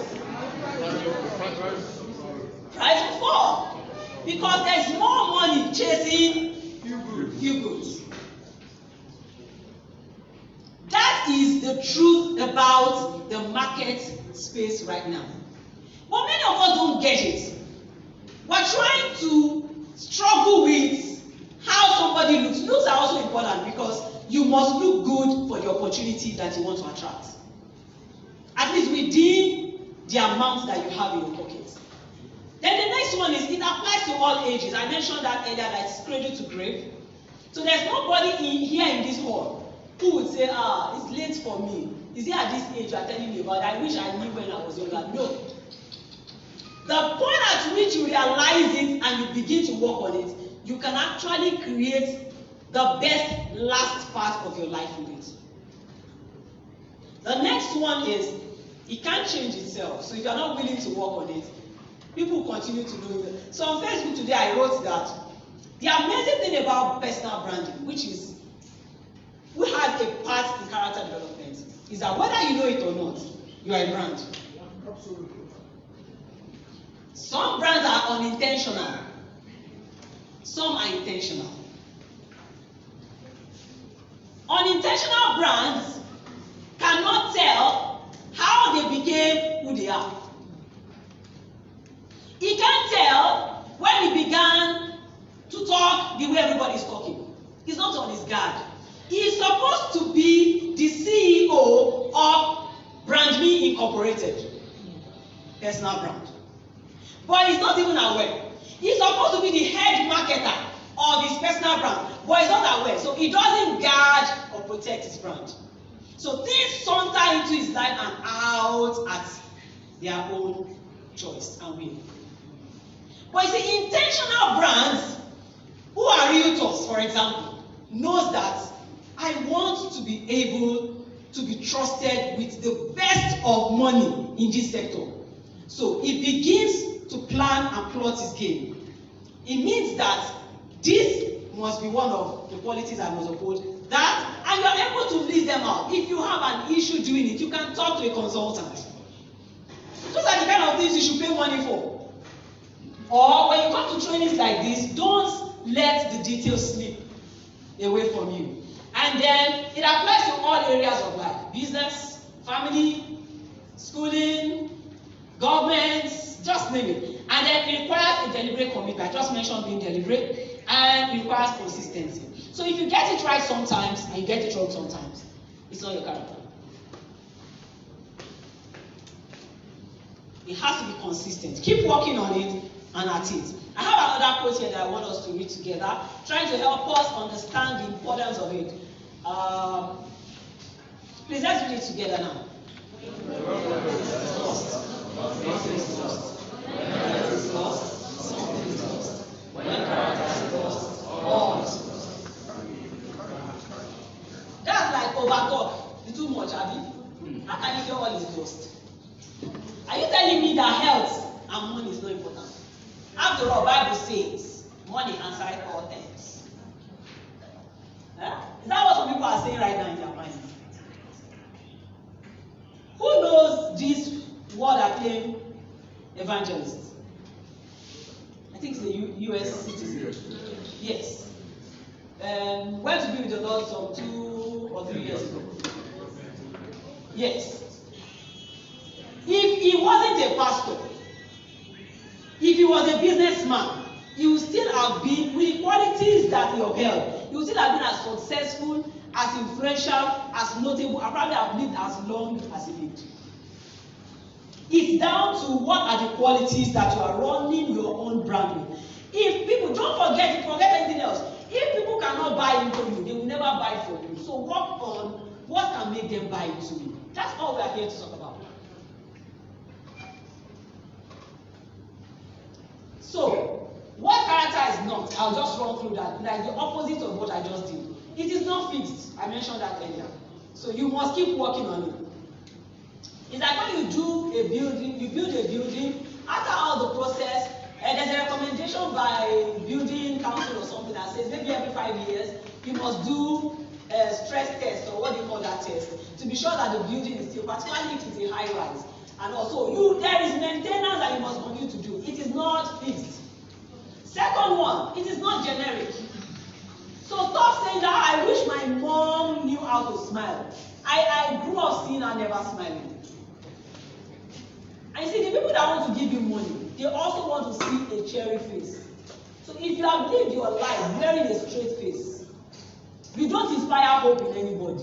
Price will fall. Because there's more money chasing few goods. That is the truth about the market space right now. But many of us don't get it. We're trying to struggle with how somebody looks. Looks are also important because you must look good for the opportunity that you want to attract. At least within the amount that you have in your pocket. Then the next one is, it applies to all ages. I mentioned that earlier, that it's cradle to grave. So there's nobody here in this hall who would say, it's late for me. Is it at this age you are telling me about? I wish I knew when I was younger. No. The point at which you realize it and you begin to work on it, you can actually create the best last part of your life with it. The next one is, it can't change itself. So if you're not willing to work on it, people continue to do it. So on Facebook today, I wrote that the amazing thing about personal branding, which is, we have a part in character development, is that whether you know it or not, you are a brand. Absolutely. Some brands are unintentional. Some are intentional. Unintentional brands cannot tell how they became who they are. He can't tell when he began to talk the way everybody is talking. He's not on his guard. He is supposed to be the CEO of Brand Me Incorporated, personal brand. But he's not even aware. He's supposed to be the head marketer of his personal brand, but he's not aware. So he doesn't guard or protect his brand. So things saunter into his life and out at their own choice and will. But you see, intentional brands who are realtors, for example, knows that I want to be able to be trusted with the best of money in this sector. So he begins to plan and plot his game. It means that this must be one of the qualities I must uphold. That, and you are able to list them out. If you have an issue doing it, you can talk to a consultant. Those are the kind of things you should pay money for. Or when you come to trainings like this, don't let the details slip away from you. And then it applies to all areas of life: business, family, schooling, government, just name it. And then it requires a deliberate commitment. I just mentioned being deliberate, and it requires consistency. So if you get it right sometimes and you get it wrong sometimes, it's not your character. It has to be consistent. Keep working on it and at it. I have another quote here that I want us to read together, trying to help us understand the importance of it. Please, let's read it together now. Nothing is lost. When is lost, something is lost. When character is lost, all is lost. That's like overtalk. It's too much, Abby. How can you say all is lost? Are you telling me that health and money is not important? After all, Bible says money answers all things. Is that what some people are saying right now in their minds? Who knows this word acclaimed evangelist? I think it's a US citizen. Yes. Went to be with the Lord some 2 or 3 years ago. Yes. If he wasn't a pastor, if he was a businessman, he would still have been, with the qualities that he upheld, he would still have been as successful, as influential, as notable, and probably have lived as long as he lived. It's down to what are the qualities that you are running your own brand with. If people, don't forget anything else. If people cannot buy into you, they will never buy from you. So work on what can make them buy into you. That's all we are here to talk about. So, what character is not? I'll just run through that, like the opposite of what I just did. It is not fixed. I mentioned that earlier. So you must keep working on it. It's like when you do a building, you build a building, after all the process, there's a recommendation by building council or something that says maybe every 5 years, you must do a stress test, or what do you call that test, to be sure that the building is still, particularly if it's a high rise. And also, there is maintenance that you must continue to do. It is not fixed. Second one, it is not generic. So stop saying that I wish my mom knew how to smile. I grew up seeing her never smiling. And you see, the people that want to give you money, they also want to see a cheery face. So if you have lived your life wearing a straight face, you don't inspire hope in anybody.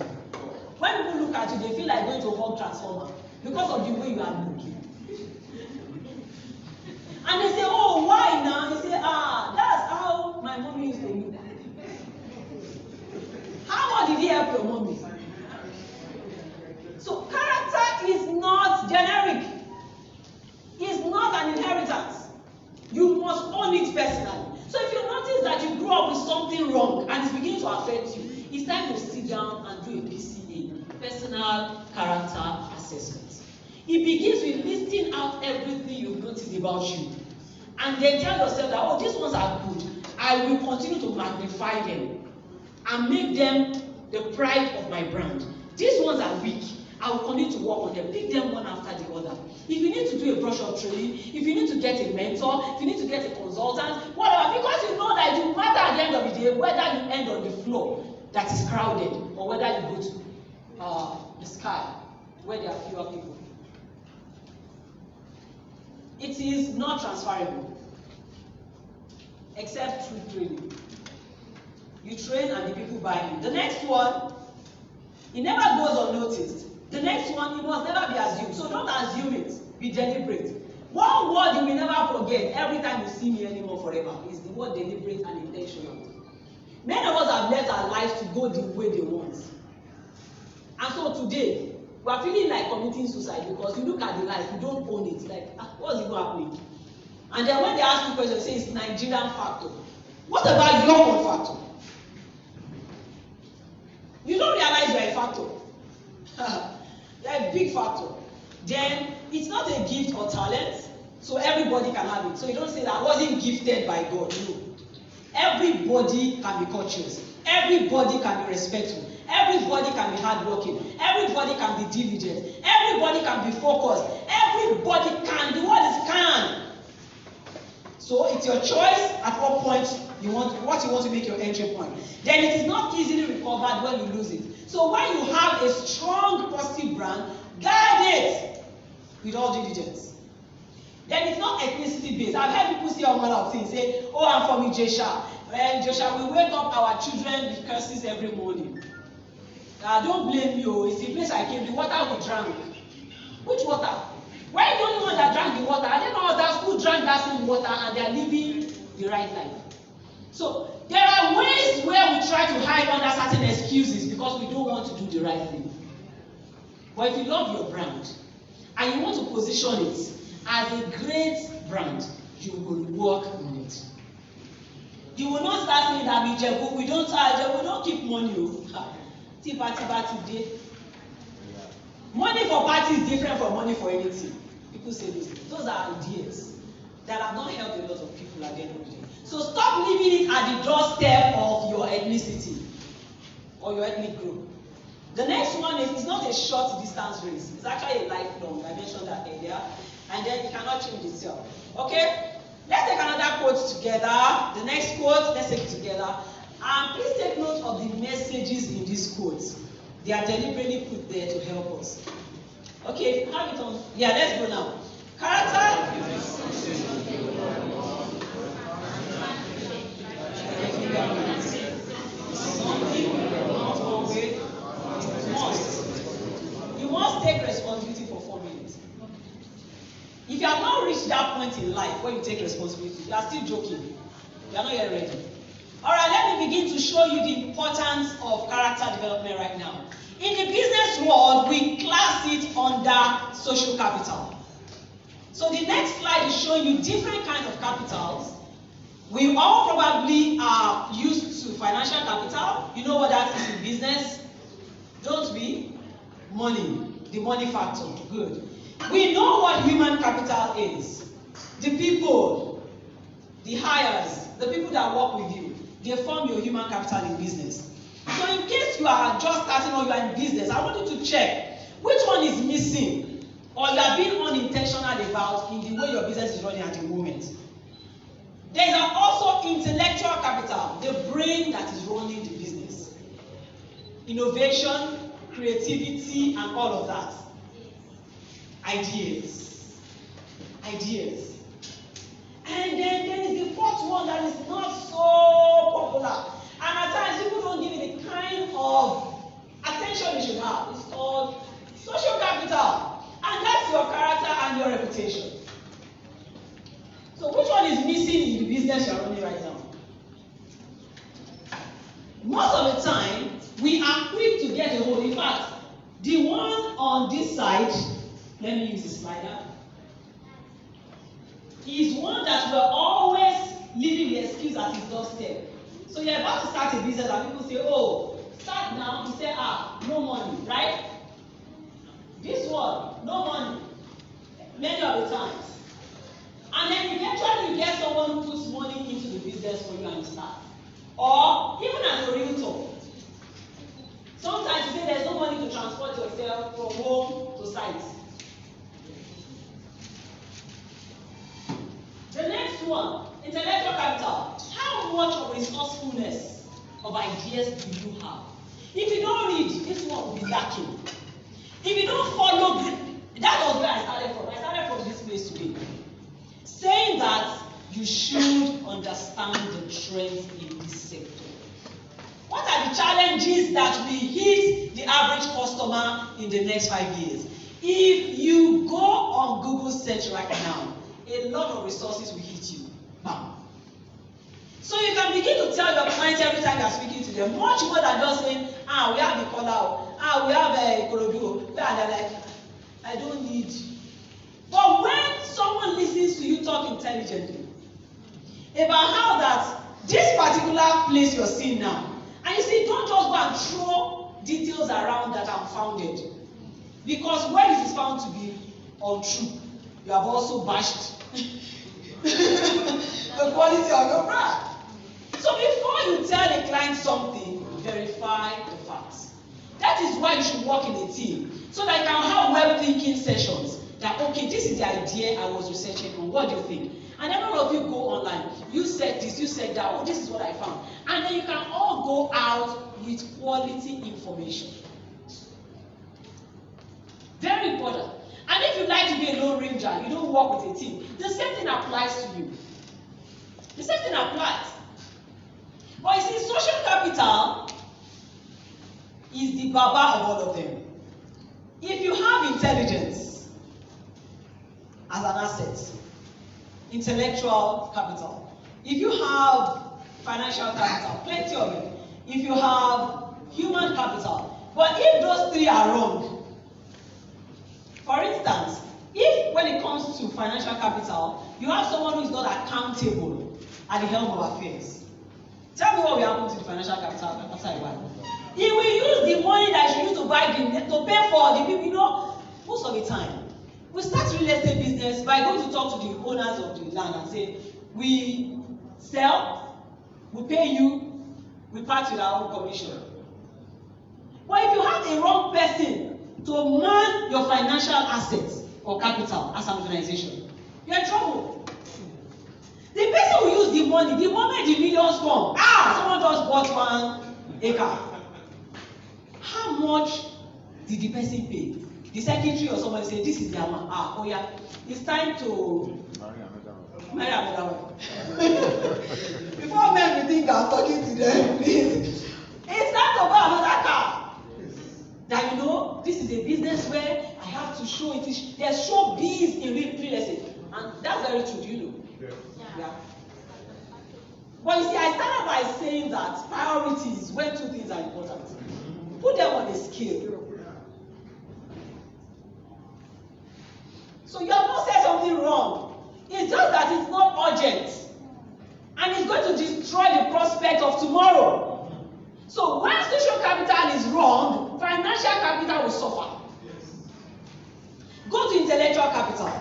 When people look at you, they feel like going to hug transformer because of the way you are looking. And they say, oh, why now? They say, that's how my mommy used to look. How did he help your mommy? So character is not generic. It's not an inheritance. You must own it personally. So if you notice that you grew up with something wrong and it's beginning to affect you, it's time to sit down and do a PCA, personal character assessment. It begins with listing out everything you've noticed about you. And then tell yourself that, oh, these ones are good. I will continue to magnify them and make them the pride of my brand. These ones are weak. I will continue to work on them. Pick them one after the other. If you need to do a brush-up training, if you need to get a mentor, if you need to get a consultant, whatever, because you know that it will matter at the end of the day whether you end on the floor that is crowded or whether you go to the sky where there are fewer people. It is not transferable except through training. You train and the people buy you. The next one, it never goes unnoticed. The next one, it must never be assumed. So don't assume it. Be deliberate. One word you will never forget every time you see me anymore forever is the word deliberate and intentional. Many of us have let our lives to go the way they want. And so today, we are feeling like committing suicide because you look at the life, you don't own it. Like, what's even happening? And then when they ask you questions, say it's Nigerian factor. What about your own factor? You don't realize you're a factor. You're a big factor. Then it's not a gift or talent, so everybody can have it. So you don't say that I wasn't gifted by God. No. Everybody can be courteous. Everybody can be respectful. Everybody can be hardworking. Everybody can be diligent. Everybody can be focused. Everybody can. The word is can. So it's your choice at what point what you want to make your entry point, then it is not easily recovered when you lose it. So when you have a strong positive brand, guard it with all diligence. Then it's not ethnicity based. I've heard people say all manner of things. Say, oh, I'm from Ijesha. Well, Ijesha, we wake up our children with curses every morning. Don't blame you. It's the place I came. The water we drank. Which water? Why are you the only one that drank the water? I didn't know that who drank that same water and they are living the right life. So there are ways where we try to hide under certain excuses because we don't want to do the right thing. But if you love your brand and you want to position it as a great brand, you will work on it. You will not start saying that we don't keep money. Tiba money for party is different from money for anything. People say this. Those are ideas that have not helped a lot of people at the end of the day. So stop leaving it at the doorstep of your ethnicity or your ethnic group. The next one is, it's not a short distance race. It's actually a lifelong. I mentioned that earlier. And then it cannot change itself. Okay? Let's take another quote together. The next quote, let's take it together. And please take note of the messages in these quotes. They are deliberately put there to help us. Okay, have it on. Yeah, let's go now. Character. You must take responsibility for 4 minutes. If you have not reached that point in life where you take responsibility, you are still joking. You are not yet ready. All right, let me begin to show you the importance of character development right now. In the business world, we class it under social capital. So the next slide is showing you different kinds of capitals. We all probably are used to financial capital. You know what that is in business? Don't we? Money, the money factor. Good. We know what human capital is. The people, the hires, the people that work with you, they form your human capital in business. So in case you are just starting or you are in business, I want you to check which one is missing or you are being unintentional about in the way your business is running at the moment. There is also intellectual capital, the brain that is running the business. Innovation, creativity, and all of that. Ideas. And then there is the fourth one that is not so popular. And at times people don't give it the kind of attention you should have. It's called social capital. And that's your character and your reputation. So which one is missing in the business you're running right now? Most of the time, we are quick to get a hold. In fact, the one on this side, let me use the slider, is one that we're always leaving the excuse at his doorstep. So you're about to start a business and people say, oh, start now. You say, no money, right? This one, no money. Many of the times. And then eventually you get someone who puts money into the business for you and you start. Or even as a realtor. Sometimes you say there's no money to transport yourself from home to site. The next one, intellectual capital. How much of resourcefulness of ideas do you have? If you don't read, this one will be lacking. If you don't follow, that was where I started from. I started from this place today. Saying that you should understand the trends in this sector. What are the challenges that will hit the average customer in the next 5 years? If you go on Google search right now, a lot of resources will hit you. Bam. So you can begin to tell your clients every time you are speaking to them, much more than just saying, we have a call-out, we have a Ikorodu, and they're like, I don't need. But when someone listens to you talk intelligently about how that this particular place you're seeing now, and you see, don't just go and throw details around that are unfounded. Because when it is found to be untrue, you have also bashed the quality of your brand. So before you tell a client something, verify the facts. That is why you should work in a team, so that you can have well-thinking sessions. That, okay, this is the idea I was researching on. What do you think? And then all of you go online. You said this, you said that. Oh, this is what I found. And then you can all go out with quality information. Very important. And if you like to be a lone ranger, you don't work with a team, the same thing applies to you. The same thing applies. But you see, social capital is the baba of all of them. If you have intelligence as an asset, intellectual capital, if you have financial capital, plenty of it, if you have human capital, but if those three are wrong, for instance, if when it comes to financial capital, you have someone who is not accountable at the helm of affairs, tell me what will happen to the financial capital after a while. He will use the money that he used to buy to pay for the people. You know, most of the time, we start real estate business by going to talk to the owners of the land and say, we sell, we pay you, we part with our own commission. But if you have the wrong person to man your financial assets or capital as an organization, you're in trouble. The person will use the money, the moment the millions come, someone just bought 1 acre. How much did the person pay? The secretary or someone say, this is the amount. Oh yeah, it's time to marry another one. Before men will think I'm talking to them, please. It's time to buy another car. That you know, this is a business where I have to show it. There's showbiz in real estate. And that's very true, do you know? Yeah. But you see, I started by saying that priorities, when two things are important, put them on a scale. So you have not said something wrong. It's just that it's not urgent. And it's going to destroy the prospect of tomorrow. So when social capital is wrong, financial capital will suffer. Go to intellectual capital.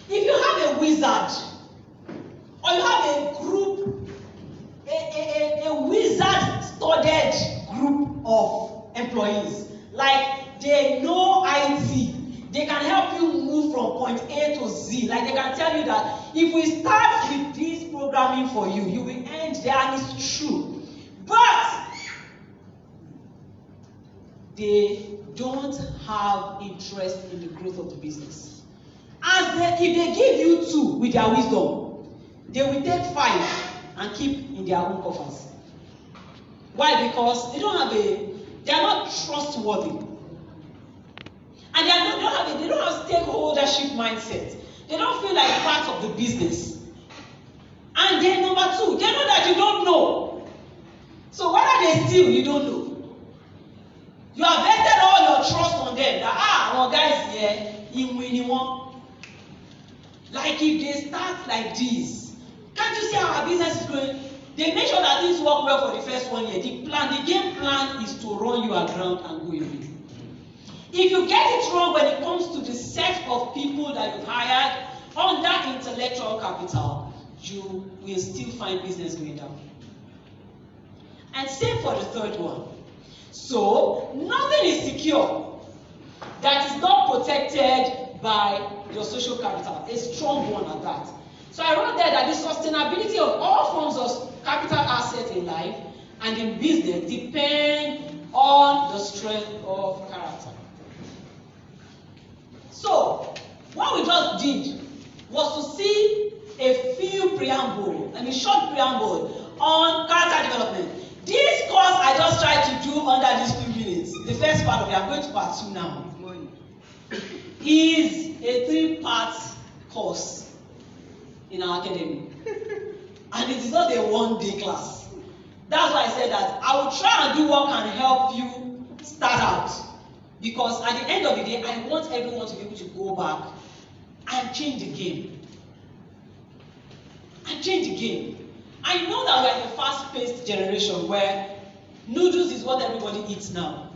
If you have a wizard, or you have a group, a wizard-studded group of employees, like they know IT, they can help you move from point A to Z. Like they can tell you that if we start with this programming for you, you will end there, and it's true. But they don't have interest in the growth of the business. If they give you 2 with their wisdom, they will take 5 and keep in their own coffers. Why? Because they are not trustworthy. And they don't have stakeholdership mindset. They don't feel like part of the business. And then number 2, they know that you don't know. So whether they steal, you don't know. You have vested all your trust on them. That our guys here, in winning one. Like if they start like this, can't you see how our business is going? They make sure that things work well for the first 1 year. The game plan is to run you aground and go away. If you get it wrong when it comes to the set of people that you've hired under intellectual capital, you will still find business going down. And same for the third one. So, nothing is secure that is not protected by your social capital, a strong one at that. So I wrote there that the sustainability of all forms of capital assets in life and in business depend on the strength of character. So, what we just did was to see a few preamble, short preamble on character development. This course I just tried to do under these few minutes, the first part of it, I'm going to part 2 now, is a 3-part course in our academy. And it is not a 1-day class. That's why I said that I will try and do what can help you start out. Because at the end of the day, I want everyone to be able to go back and change the game. I know that we're in a fast-paced generation where noodles is what everybody eats now.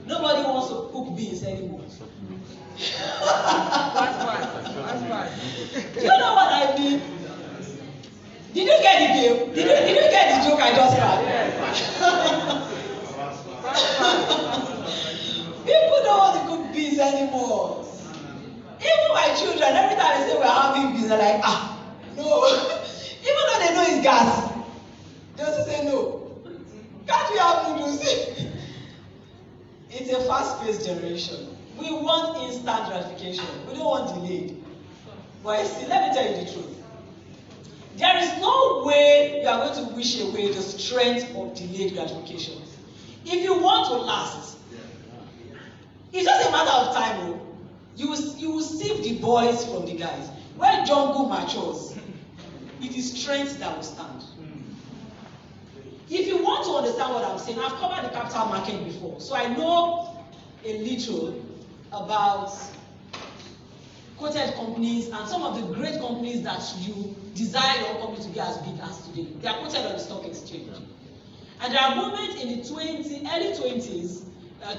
Nobody wants to cook beans anymore. That's right. Do you know what I mean? Did you get the game? Did you get the joke I just had? People don't want to cook beans anymore. Even my children, every time they say we're having beans, they're like, No. Even though they know it's gas, they'll still say no. Can't we have noodles? It's a fast-paced generation. We want instant gratification. We don't want delayed. But see, let me tell you the truth. There is no way you are going to wish away the strength of delayed gratification. If you want to last, it's just a matter of time. Oh. You will sieve the boys from the guys. When jungle matures, it is strength that will stand. If you want to understand what I'm saying, I've covered the capital market before, so I know a little about quoted companies and some of the great companies that you desire your company to be as big as today. They are quoted on the stock exchange. And there are moments in the early 20s,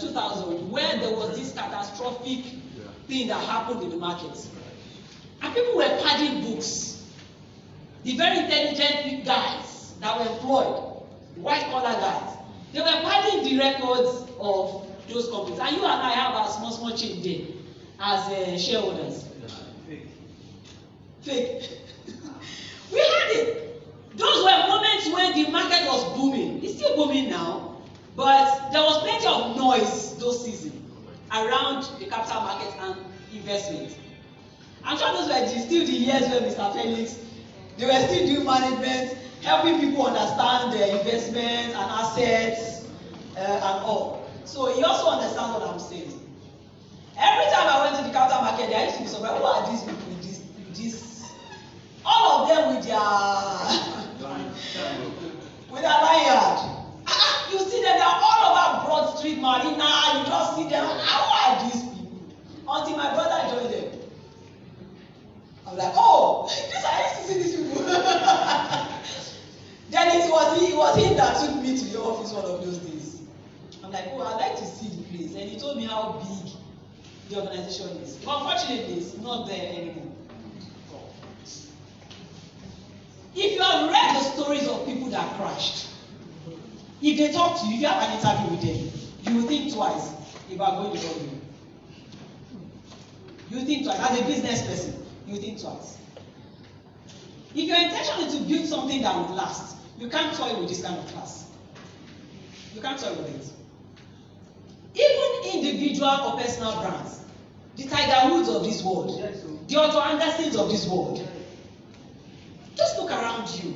2000, where there was this catastrophic thing that happened in the markets. And people were padding books. The very intelligent guys that were employed, white-collar guys, they were padding the records of those companies. And you and I have our small change there as shareholders. Fake. We had it. Those were moments when the market was booming. It's still booming now, but there was plenty of noise those seasons around the capital market and investment. I'm sure those were still the years when Mr. Felix, they were still doing management, helping people understand their investments and assets and all. So he also understands what I'm saying. Every time I went to the capital market, there used to be somebody, who are these people with this, all of them with their lanyard. You see them, they are all over Broad Street, Marina, you just see them, how are these people? Until my brother joined them. I'm like, oh, I used to see these people. Then it was him that took me to the office one of those days. I'm like, oh, I'd like to see the place. And he told me how big the organization is. But unfortunately, it's not there anymore. If you have read the stories of people that crashed, if they talk to you, if you have an interview with them, you will think twice about going to government. You will think twice. As a business person, you will think twice. If your intention is to build something that would last, you can't toy with this kind of class. You can't toy with it. Even individual or personal brands, the Tiger Woods of this world, the Otto Andersons of this world, just look around you.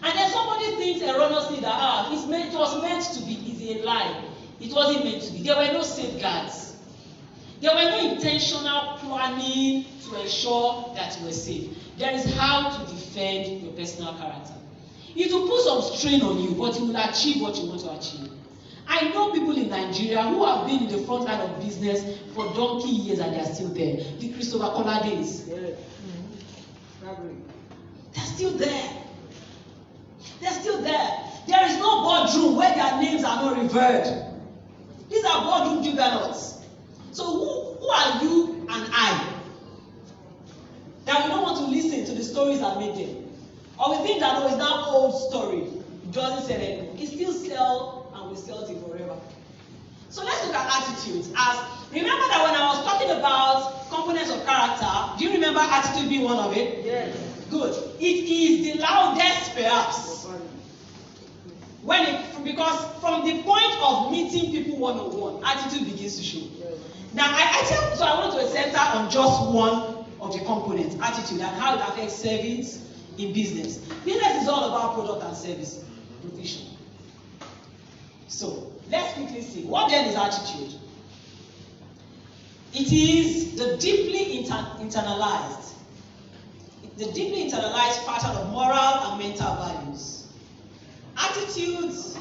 And then somebody thinks erroneously that it was meant to be. It's a lie. It wasn't meant to be. There were no safeguards. There were no intentional planning to ensure that you were safe. There is how to defend your personal character. It will put some strain on you, but you will achieve what you want to achieve. I know people in Nigeria who have been in the front line of business for donkey years and they are still there. The Christopher Kola days. They're still there. They're still there. There is no boardroom where their names are not revered. These are boardroom juggernauts. So who are you and I that we don't want to listen to the stories that made them? Or we think that it's that old story. It doesn't sell anymore. It still sells and will sell it forever. So let's look at attitudes. Remember that when I was talking about components of character, do you remember attitude being one of it? Yes. Good. It is the loudest perhaps. Because from the point of meeting people one-on-one, attitude begins to show. Yes. Now I want to center on just one of the components, attitude, and how it affects service in business. Business is all about product and service provision. So let's quickly see. What then is attitude? It is the deeply internalized pattern of moral and mental values. Attitudes,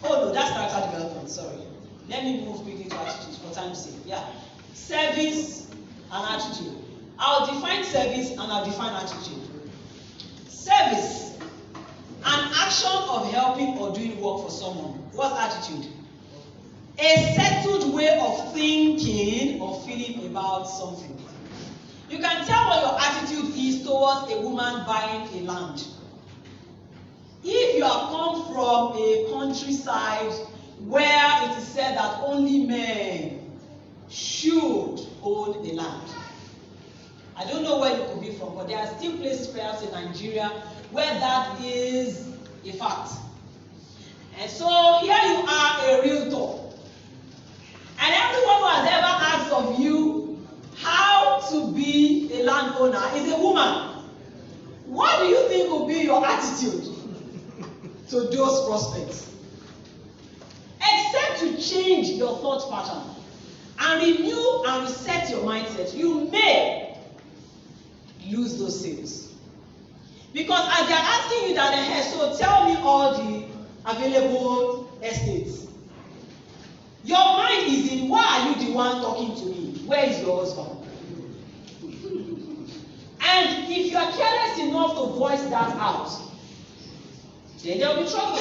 oh no, that's character development, sorry. Let me move quickly to attitudes for time's sake. Yeah. Service and attitude. I'll define service and I'll define attitude. Service, an action of helping or doing work for someone. What's attitude? A settled way of thinking or feeling about something. You can tell what your attitude is towards a woman buying a land. If you have come from a countryside where it is said that only men should own the land, I don't know where you could be from, but there are still places perhaps in Nigeria where that is a fact. And so here you are, a realtor. And everyone who has ever asked of you how to be a landowner is a woman. What do you think will be your attitude to those prospects? Except to change your thought pattern and renew and reset your mindset, you may lose those sales. Because as they are asking you that, so tell me all the available estates. Your mind is in, why are you the one talking to me? Where is your husband? And if you are careless enough to voice that out, then there will be trouble.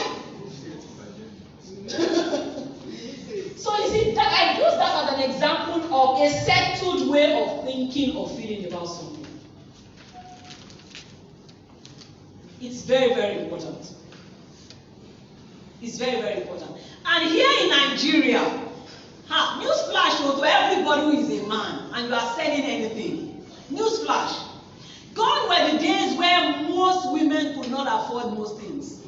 So you see, that I use that as an example of a settled way of thinking or feeling about something. It's very, very important. It's very, very important. And here in Nigeria, newsflash to everybody who is a man and you are selling anything. Newsflash. Gone were the days where most women could not afford most things.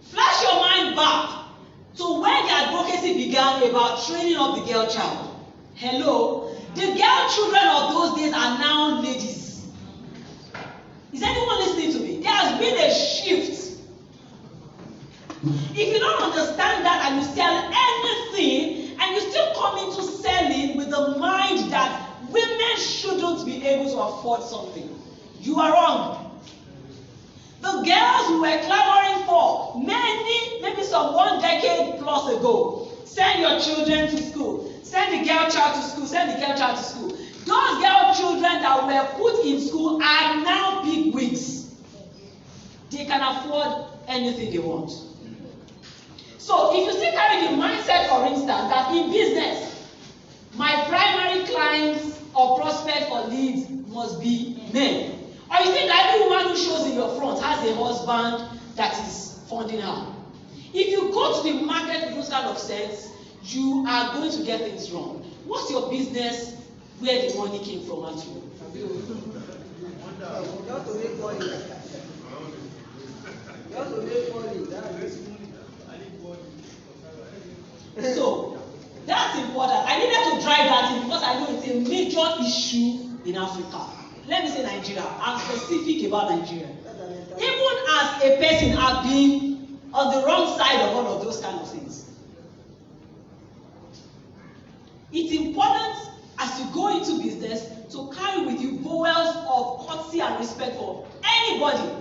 Flash your mind back to when the advocacy began about training up the girl child. Hello? The girl children of those days are now ladies. Is anyone listening to me? There has been a shift. If you don't understand that and you sell anything and you still come into selling with the mind that women shouldn't be able to afford something, you are wrong. The girls we were clamoring for, maybe some 1 decade plus ago, send your children to school, send the girl child to school, send the girl child to school. Those girl children that were put in school are now big wigs. They can afford anything they want. So if you still carry the mindset, for instance, that in business, my primary clients or prospect or leads must be men. Or you think that every woman who shows in your front has a husband that is funding her. If you go to the market with those kind of sense, you are going to get things wrong. What's your business? Where the money came from at you? Just to make money. Just to make money. So that's important. I needed to drive that in because I know it's a major issue in Africa. Let me say Nigeria. I'm specific about Nigeria. Even as a person, I've been on the wrong side of all of those kind of things. It's important as you go into business to carry with you bowels of courtesy and respect for anybody,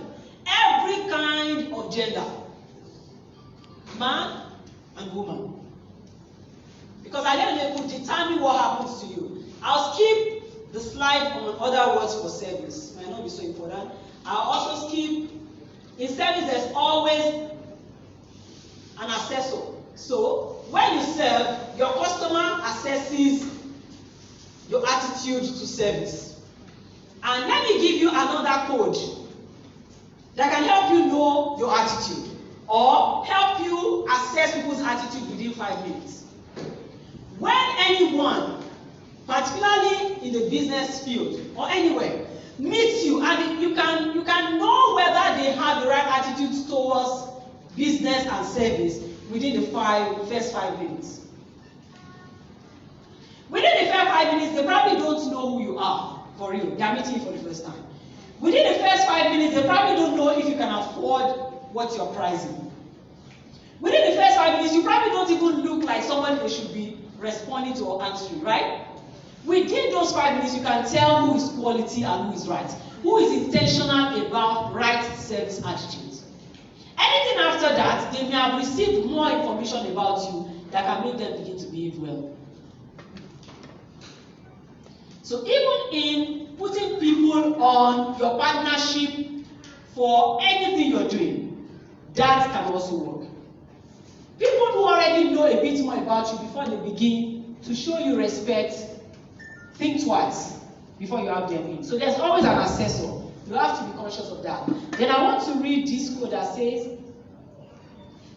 every kind of gender, man and woman. Because at the end of the day, it will determine what happens to you. I'll skip the slide on other words for service. It might not be so important. I'll also skip, in service there's always an assessor. So when you serve, your customer assesses your attitude to service. And let me give you another code that can help you know your attitude or help you assess people's attitude within 5 minutes. When anyone, particularly in the business field or anywhere, meets you and you can know whether they have the right attitude towards business and service within the first 5 minutes. Within the first 5 minutes, they probably don't know who you are for real. They are meeting you for the first time. Within the first 5 minutes, they probably don't know if you can afford what you're pricing. Within the first 5 minutes, you probably don't even look like someone they should be responding to or answering, right? Within those 5 minutes, you can tell who is quality and who is right, who is intentional about right service attitudes. Anything after that, they may have received more information about you that can make them begin to behave well. So even in putting people on your partnership for anything you're doing, that can also work. People who already know a bit more about you before they begin to show you respect, think twice before you have them in. So there's always an assessor. You have to be conscious of that. Then I want to read this quote that says,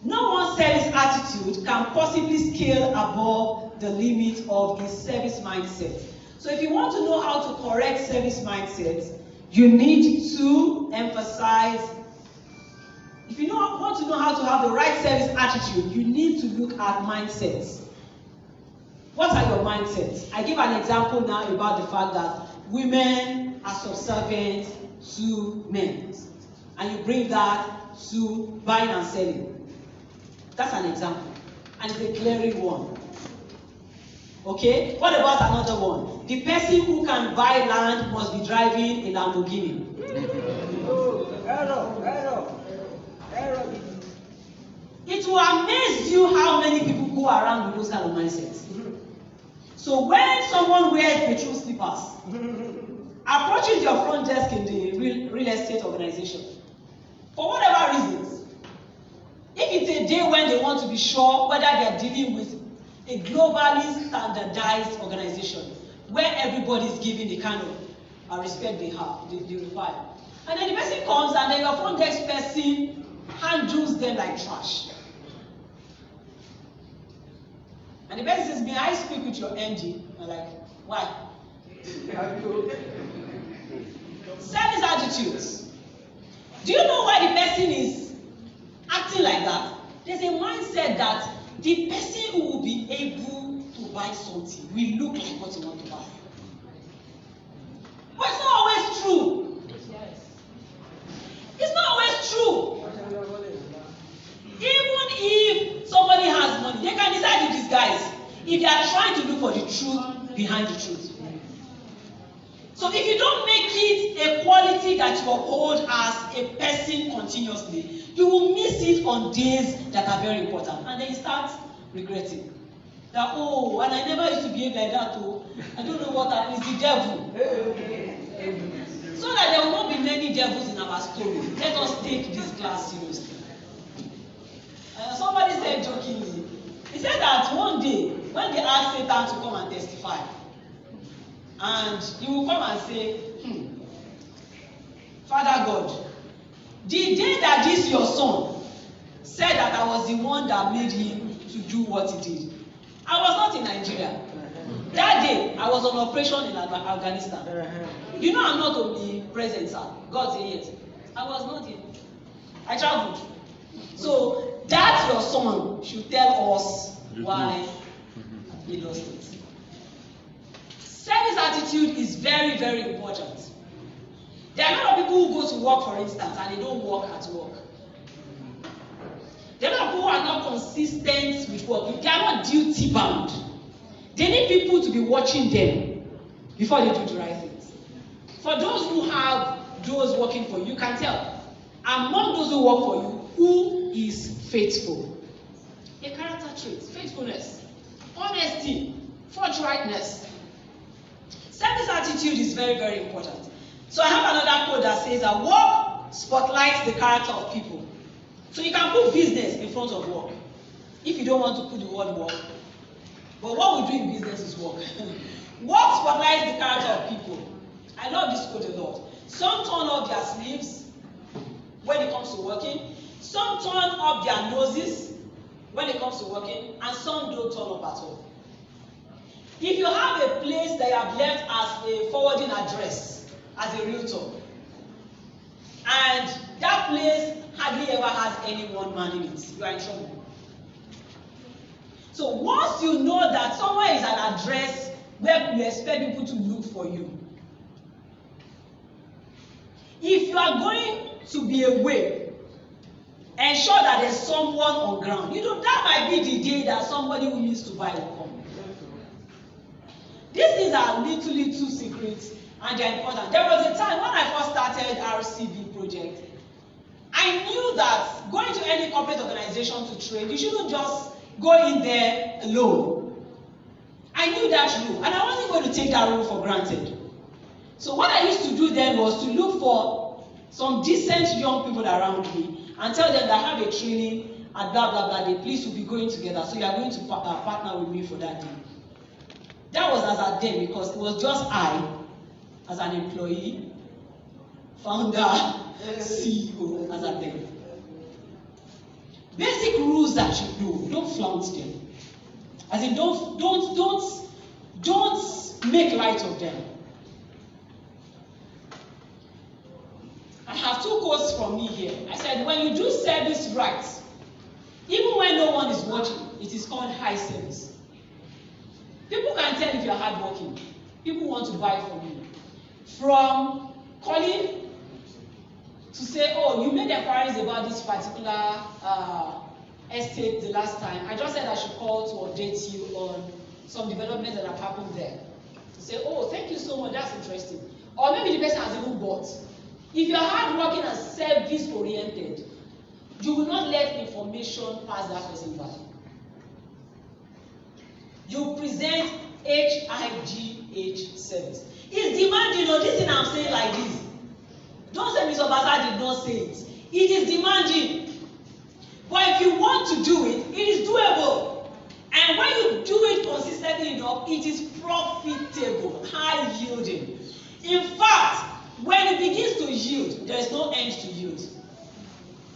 no one's service attitude can possibly scale above the limit of his service mindset. So if you want to know how to correct service mindsets, you need to emphasize. If you want to know how to have the right service attitude, you need to look at mindsets. What are your mindsets? I give an example now about the fact that women are subservient to men. And you bring that to buying and selling. That's an example. And it's a glaring one. Okay? What about another one? The person who can buy land must be driving a Lamborghini. Error. It will amaze you how many people go around with those kind of mindsets. So when someone wears petrol slippers, approaches your front desk in the real estate organization, for whatever reasons, if it's a day when they want to be sure whether they are dealing with a globally standardized organization, where everybody is giving the kind of respect they require. And then the person comes and then your front desk person handles them like trash. And the person says, may I speak with your MD? I'm like, why? Service attitudes. Do you know why the person is acting like that? There's a mindset that the person who will be able to buy something will look like what you want to buy. But it's not always true. It's not always true. Even if somebody has money, they can decide to disguise if they are trying to look for the truth behind the truth. So if you don't make it a quality that you uphold as a person continuously, you will miss it on days that are very important. And then you start regretting. That, oh, and I never used to behave like that, oh, I don't know what happened, it's the devil. So that there will not be many devils in our story. Let us take this class seriously. Somebody said jokingly, he said that one day, when they asked Satan to come and testify, and he will come and say, Father God, the day that this your son said that I was the one that made him to do what he did, I was not in Nigeria. That day, I was on operation in Afghanistan. You know I'm not omnipresent, sir. God said yes. I was not in. I traveled. So that your son should tell us why he lost it. Service attitude is very, very important. There are a lot of people who go to work, for instance, and they don't work at work. There are a lot of people who are not consistent with work. They are not duty bound. They need people to be watching them before they do the right things. For those who have those working for you, you can tell. Among those who work for you, who is faithful? A character trait, faithfulness, honesty, forthrightness. Service attitude is very, very important. So I have another quote that says that work spotlights the character of people. So you can put business in front of work if you don't want to put the word work. But what we do in business is work. Work spotlights the character of people. I love this quote a lot. Some turn up their sleeves when it comes to working. Some turn up their noses when it comes to working. And some don't turn up at all. If you have a place that you have left as a forwarding address, as a realtor, and that place hardly ever has any one man in it, you are in trouble. So once you know that somewhere is an address where you expect people to look for you, if you are going to be away, ensure that there's someone on ground. You know, that might be the day that somebody who needs to buy will come. These things are little secrets and they're important. There was a time when I first started RCB project, I knew that going to any corporate organization to trade, you shouldn't just go in there alone. I knew that rule, and I wasn't going to take that rule for granted. So what I used to do then was to look for some decent young people around me and tell them that I have a training at blah blah blah day. Please, we'll be going together, so you are going to partner with me for that day. That was as at then, because it was just I, as an employee, founder, CEO, as at then. Basic rules that you know, don't flaunt them. As in, don't make light of them. I have two quotes from me here. I said, when you do service right, even when no one is watching, it is called high service. People can tell if you are hardworking. People want to buy from you. From calling to say, oh, you made inquiries about this particular estate the last time. I just said I should call to update you on some developments that have happened there. To say, oh, thank you so much, that's interesting. Or maybe the person has even bought. If you are hardworking and service-oriented, you will not let information pass that person by. You present HIGH service. It's demanding, this thing I'm saying like this. Don't say Mr. Obasa did not say it. It is demanding. But if you want to do it, it is doable. And when you do it consistently enough, it is profitable, high yielding. In fact, when it begins to yield, there is no end to yield.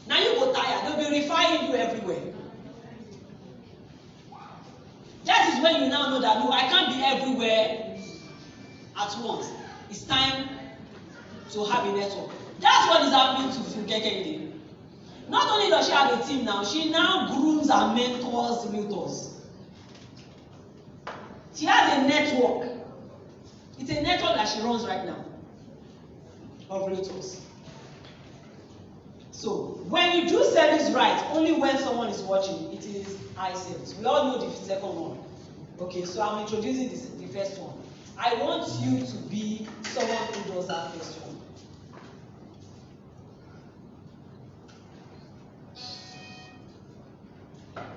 Now you go tired, they'll be refining you everywhere. That is when you now know that, no, I can't be everywhere at once. It's time to have a network. That's what is happening to Funke Kehinde. Not only does she have a team now, she now grooms and mentors realtors. She has a network. It's a network that she runs right now of realtors. So, when you do service right, only when someone is watching, it is high service. We all know the second one. Okay, so I'm introducing the first one. I want you to be someone who does that first one.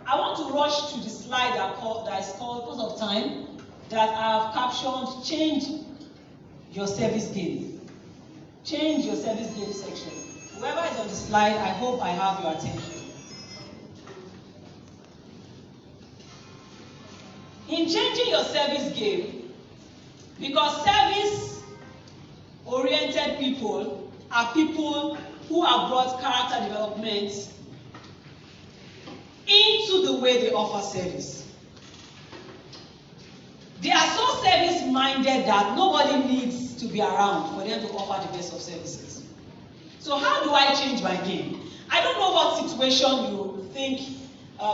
I want to rush to the slide that is called, because of time, that I have captioned, change your service game. Change your service game section. Whoever is on the slide, I hope I have your attention. In changing your service game, because service-oriented people are people who have brought character development into the way they offer service. They are so service-minded that nobody needs to be around for them to offer the best of services. So how do I change my game? I don't know what situation you think,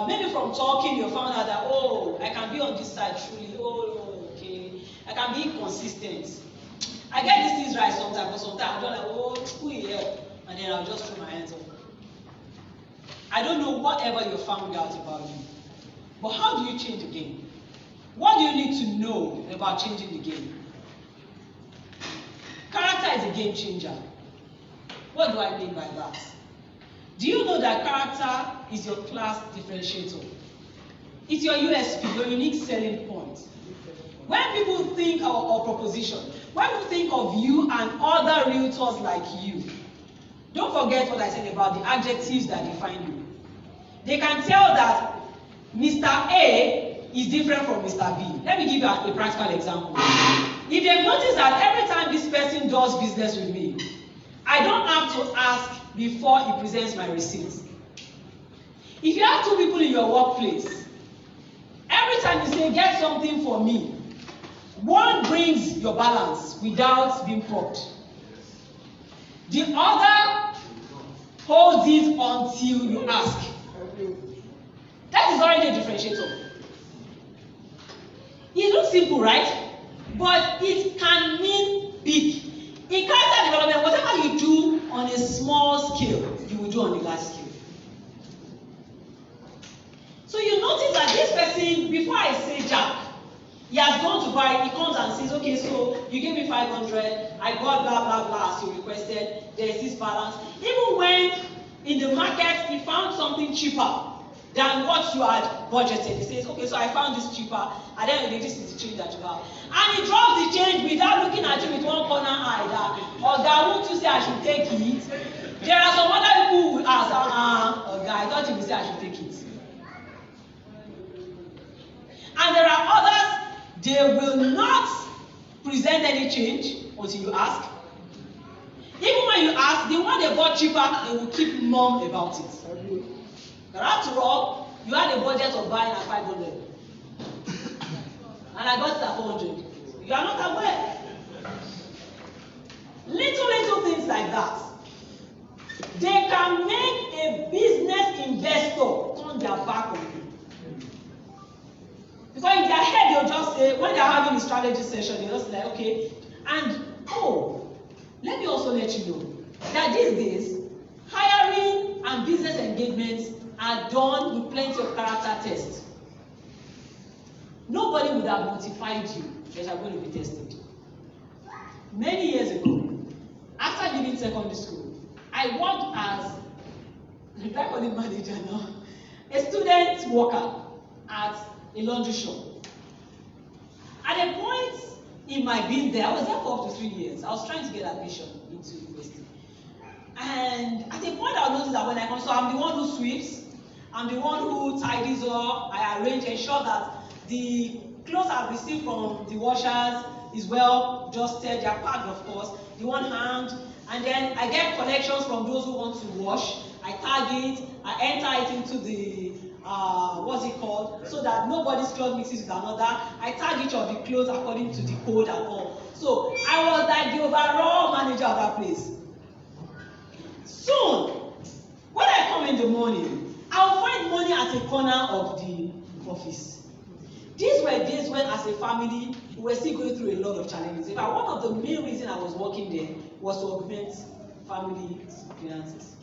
maybe from talking you found out that, oh, I can be on this side truly, oh, okay, I can be consistent. I get these things right sometimes, but sometimes I'm just like, oh, who here? And then I'll just throw my hands up. I don't know whatever you found out about you. But how do you change the game? What do you need to know about changing the game? Character is a game changer. What do I mean by that? Do you know that character is your class differentiator? It's your USP, your unique selling point. When people think of proposition, when people think of you and other realtors like you, don't forget what I said about the adjectives that define you. They can tell that Mr. A is different from Mr. B. Let me give you a practical example. If they notice that every time this person does business with me, I don't have to ask before he presents my receipts. If you have two people in your workplace, every time you say, get something for me, one brings your balance without being propped. The other holds it until you ask. That is already a differentiator. It looks simple, right? But it can mean big. In character development, whatever you do on a small scale, you will do on a large scale. So you notice that this person, before I say Jack, he has gone to buy, he comes and says, okay, so you gave me 500, I got blah, blah, blah, as you requested, there's this balance. Even when in the market, he found something cheaper than what you had budgeted. He says, okay, so I found this cheaper, and then this is the change that you have. And he drops the change without looking at you with one corner eye that, Oga, won't you say I should take it? There are some other people who ask, Oga, I thought you would say I should take it. And there are others, they will not present any change until you ask. Even when you ask, the one they bought cheaper, they will keep mum about it. But after all, you had a budget of buying at 500. And I got it at 400. You are not aware. Little things like that. They can make a business investor turn their back on you. Because in their head, they'll just say, when they're having a strategy session, they'll just like, okay, and let me also let you know that these days, hiring and business engagements are done with plenty of character tests. Nobody would have notified you that you are going to be tested. Many years ago, after leaving secondary school, I worked as a record manager now, a student worker at a laundry shop. At a point in my being there, I was there for up to 3 years. I was trying to get admission into university. And at a point, I noticed that when I come, so I'm the one who sweeps, I'm the one who tidies up, I arrange, ensure that the clothes I've received from the washers is well dusted, they are packed, of course, the one hand, and then I get collections from those who want to wash. I tag it, I enter it into the what's it called, so that nobody's clothes mixes with another. I tag each of the clothes according to the code and all. So I was like the overall manager of that place. Soon, when I come in the morning, I'll find money at a corner of the office. These were days when, as a family, we were still going through a lot of challenges. In fact, one of the main reasons I was working there was to augment family finances.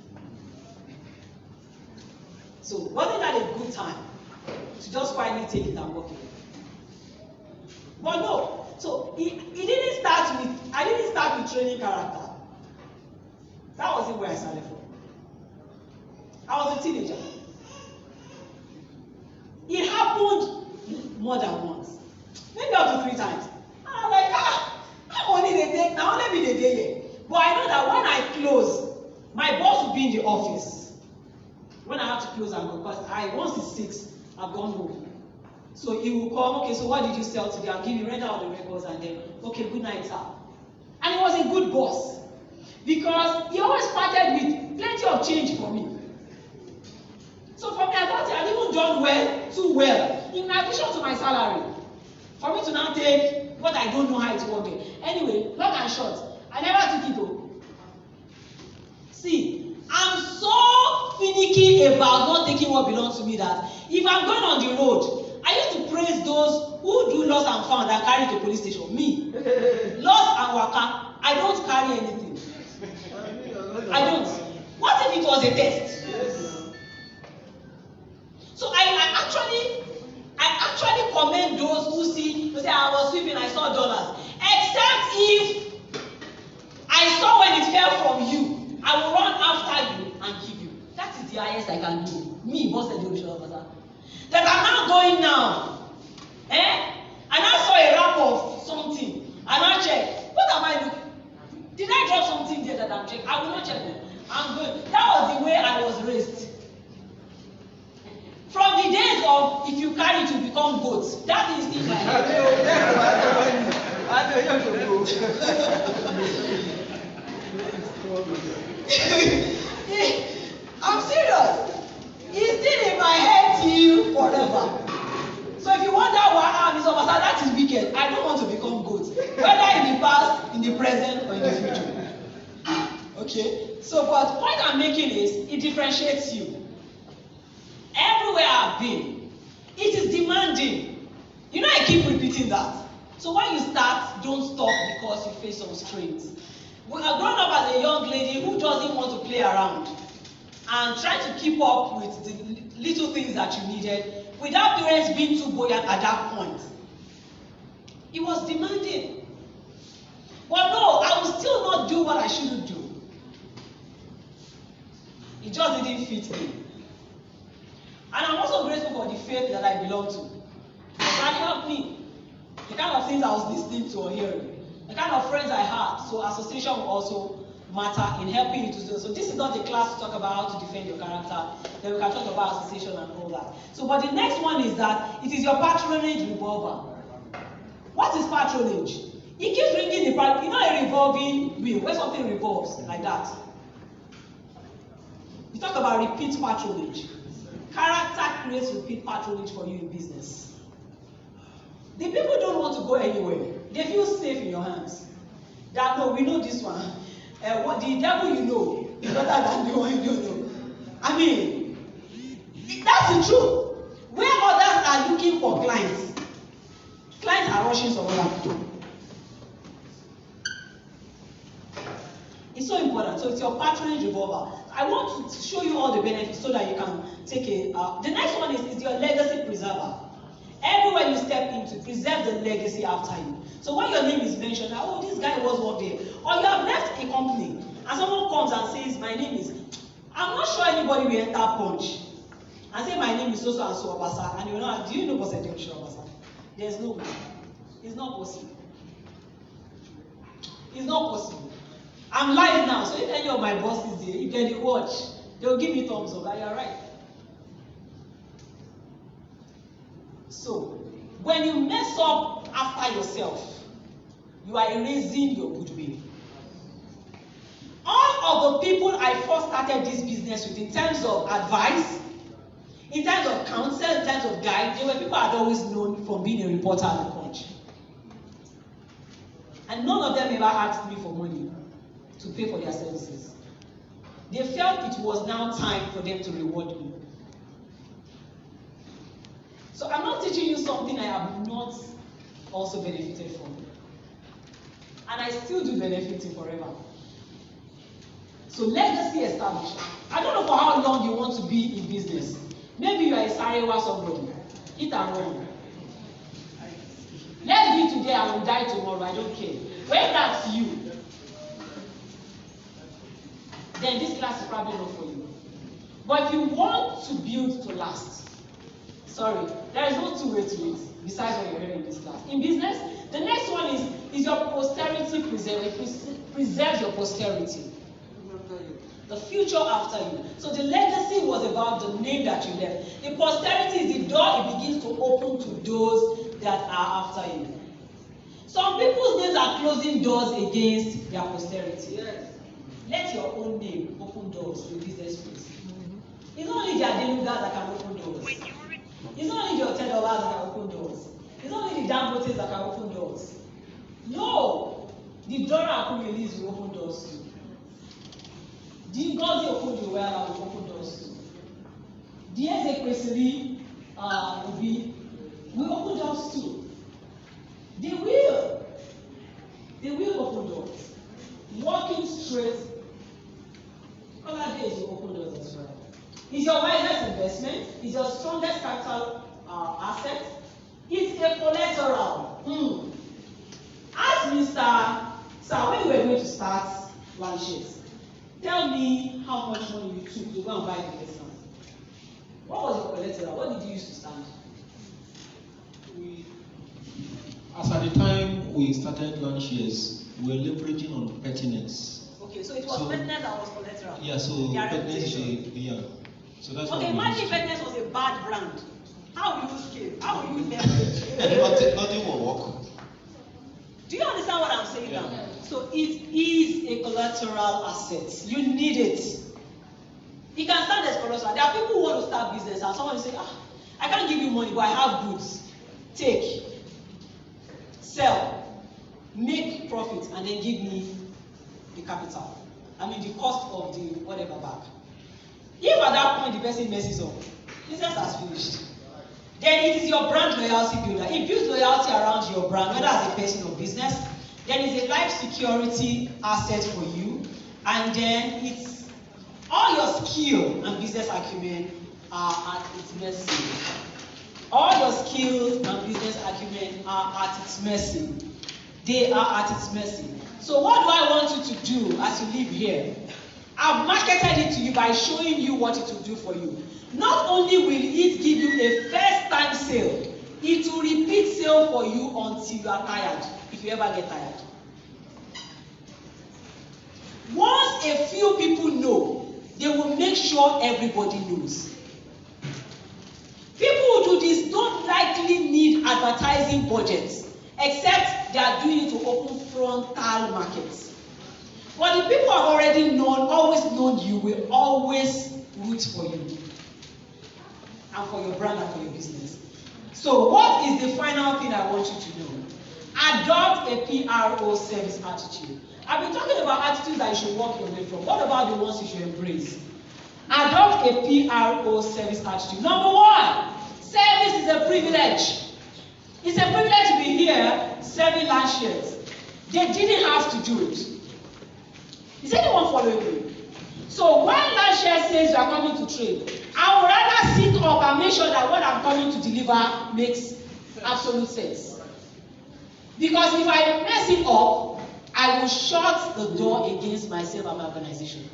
So, wasn't that a good time to just quietly take it and work it? But no. So it didn't start with. I didn't start with training character. That wasn't where I started from. I was a teenager. It happened more than once, maybe up to 3 times. And I'm like, how many they take now? Let me the day here. But I know that when I close, my boss will be in the office. When I have to close and go, because once it's 6, I've gone home. So he will come, okay, so what did you sell today? I'll give you, render out the records, and then, okay, good night, sir. And he was a good boss, because he always parted with plenty of change for me. So for me, I thought he had even done too well, in addition to my salary, for me to now take what I don't know how it worked. Anyway, long and short, I never took it though. See, I'm so finicky about not taking what belongs to me that if I'm going on the road, I used to praise those who do lost and found and carry to police station. Me, lost and waka, I don't carry anything. I don't. What if it was a test? So I actually commend those who say I was sweeping, I saw dollars. Except if I saw when it fell from you, I will run after you and give you. That is the highest I can do. Me, boss the original officer. That I'm now going now. And I saw a wrap of something. And I check. What am I looking? Did I drop something there that I'm checking? I will not check it. I'm good. That was the way I was raised. From the days of if you carry to become goats, that is in my head. I'm serious. It's still in my head till forever. So if you wonder why Mr. Obasa, that is wicked. I don't want to become goats, whether in the past, in the present, or in the future. Okay. So, but the point I'm making is it differentiates you. Everywhere I've been, it is demanding. You know, I keep repeating that. So when you start, don't stop because you face some strains. We are growing up as a young lady who doesn't want to play around and try to keep up with the little things that you needed without parents being too buoyant at that point. It was demanding. But no, I will still not do what I shouldn't do. It just didn't fit in. And I'm also grateful for the faith that I belong to. That helped me. The kind of things I was listening to or hearing. The kind of friends I had. So association will also matter in helping you to do. So this is not a class to talk about how to defend your character. Then we can talk about association and all that. So but the next one is that it is your patronage revolver. What is patronage? It keeps ringing the part. You know a revolving wheel, where something revolves like that. You talk about repeat patronage. Character creates repeat patronage for you in business. The people don't want to go anywhere. they feel safe in your hands. That no, we know this one. What the devil you know is better than the one you don't know. I mean, that's the truth. Where others are looking for clients, clients are rushing some other people. It's so important. So it's your patronage revolver. I want to show you all the benefits so that you can take a. The next one is your legacy preserver. Everywhere you step into, preserve the legacy after you. So when your name is mentioned, oh, this guy was one day, or you have left a company and someone comes and says, my name is, I'm not sure anybody will enter Punch and say my name is so and so Obasa, and you know, do you know Bose Demisha Obasa? There's no way. It's not possible. It's not possible. I'm live now, so if any of my bosses there, if they watch, they'll give me thumbs up. Are you right? So, when you mess up after yourself, you are erasing your goodwill. All of the people I first started this business with, in terms of advice, in terms of counsel, in terms of guide, they were people I had always known from being a reporter at the Punch. And none of them ever asked me for money to pay for their services. They felt it was now time for them to reward me. So I'm not teaching you something I have not also benefited from. And I still do benefit it forever. So legacy established. I don't know for how long you want to be in business. Maybe you are a Sarewa somebody. Hit and run. Let's be today and we'll die tomorrow. I don't care. When that's you, then this class is probably not for you. But if you want to build to last, sorry, there is no two ways to it besides what you're hearing in this class. In business, the next one is your posterity preserve. Preserve your posterity. The future after you. So the legacy was about the name that you left. The posterity is the door it begins to open to those that are after you. Some people's names are closing doors against their posterity. Yes. Let your own name open doors in business space. It's not only the Adenugas that can open doors. It's not only the Otedolas that can open doors. It's not only the Dangotes that can open doors. No! The Dora Akumelis will open doors too. The Ngozi Okonjo-Iweala will open doors too. The Ezekwesili will open doors too. They will. They will open doors. Walking straight, other days will open doors as well. It's your wisest investment. It's your strongest capital asset. It's a collateral. Ask Mr. Sir, when you were going to start Lanchet, tell me how much money you took to go and buy the first one. What was your collateral? What did you use to stand? As at the time we started launch years, we were leveraging on pertinence. Okay, so it was pertinence that was collateral. Yeah, so pertinence is so that's okay, imagine pertinence was a bad brand. How will you scale? How will you leverage? Nothing will work. Do you understand what I'm saying now? So it is a collateral asset. You need it. It can stand as collateral. There are people who want to start business and someone will say, I can't give you money, but I have goods. Take, sell, make profit, and then give me the capital. I mean the cost of the whatever back. If at that point the person messes up, business has finished. Then it is your brand loyalty builder. It builds loyalty around your brand, whether as a person or business. Then it's a life security asset for you. And then it's all your skill and business acumen are at its mercy. All your skills and business acumen are at its mercy. They are at its mercy. So what do I want you to do as you live here? I've marketed it to you by showing you what it will do for you. Not only will it give you a first time sale, it will repeat sale for you until you are tired, if you ever get tired. Once a few people know, they will make sure everybody knows. People who do this don't likely need advertising budgets, except they are doing it to open frontal markets. But the people who have already known, always known you, will always root for you. And for your brand and for your business. So what is the final thing I want you to know? Adopt a PRO service attitude. I've been talking about attitudes that you should walk away from. What about the ones you should embrace? Adopt a PRO service attitude. Number one, service is a privilege. It's a privilege to be here serving land shares. They didn't have to do it. Is anyone following me? So when land share says you are coming to trade, I would rather sit up and make sure that what I'm coming to deliver makes absolute sense. Because if I mess it up, I will shut the door against myself and my organization.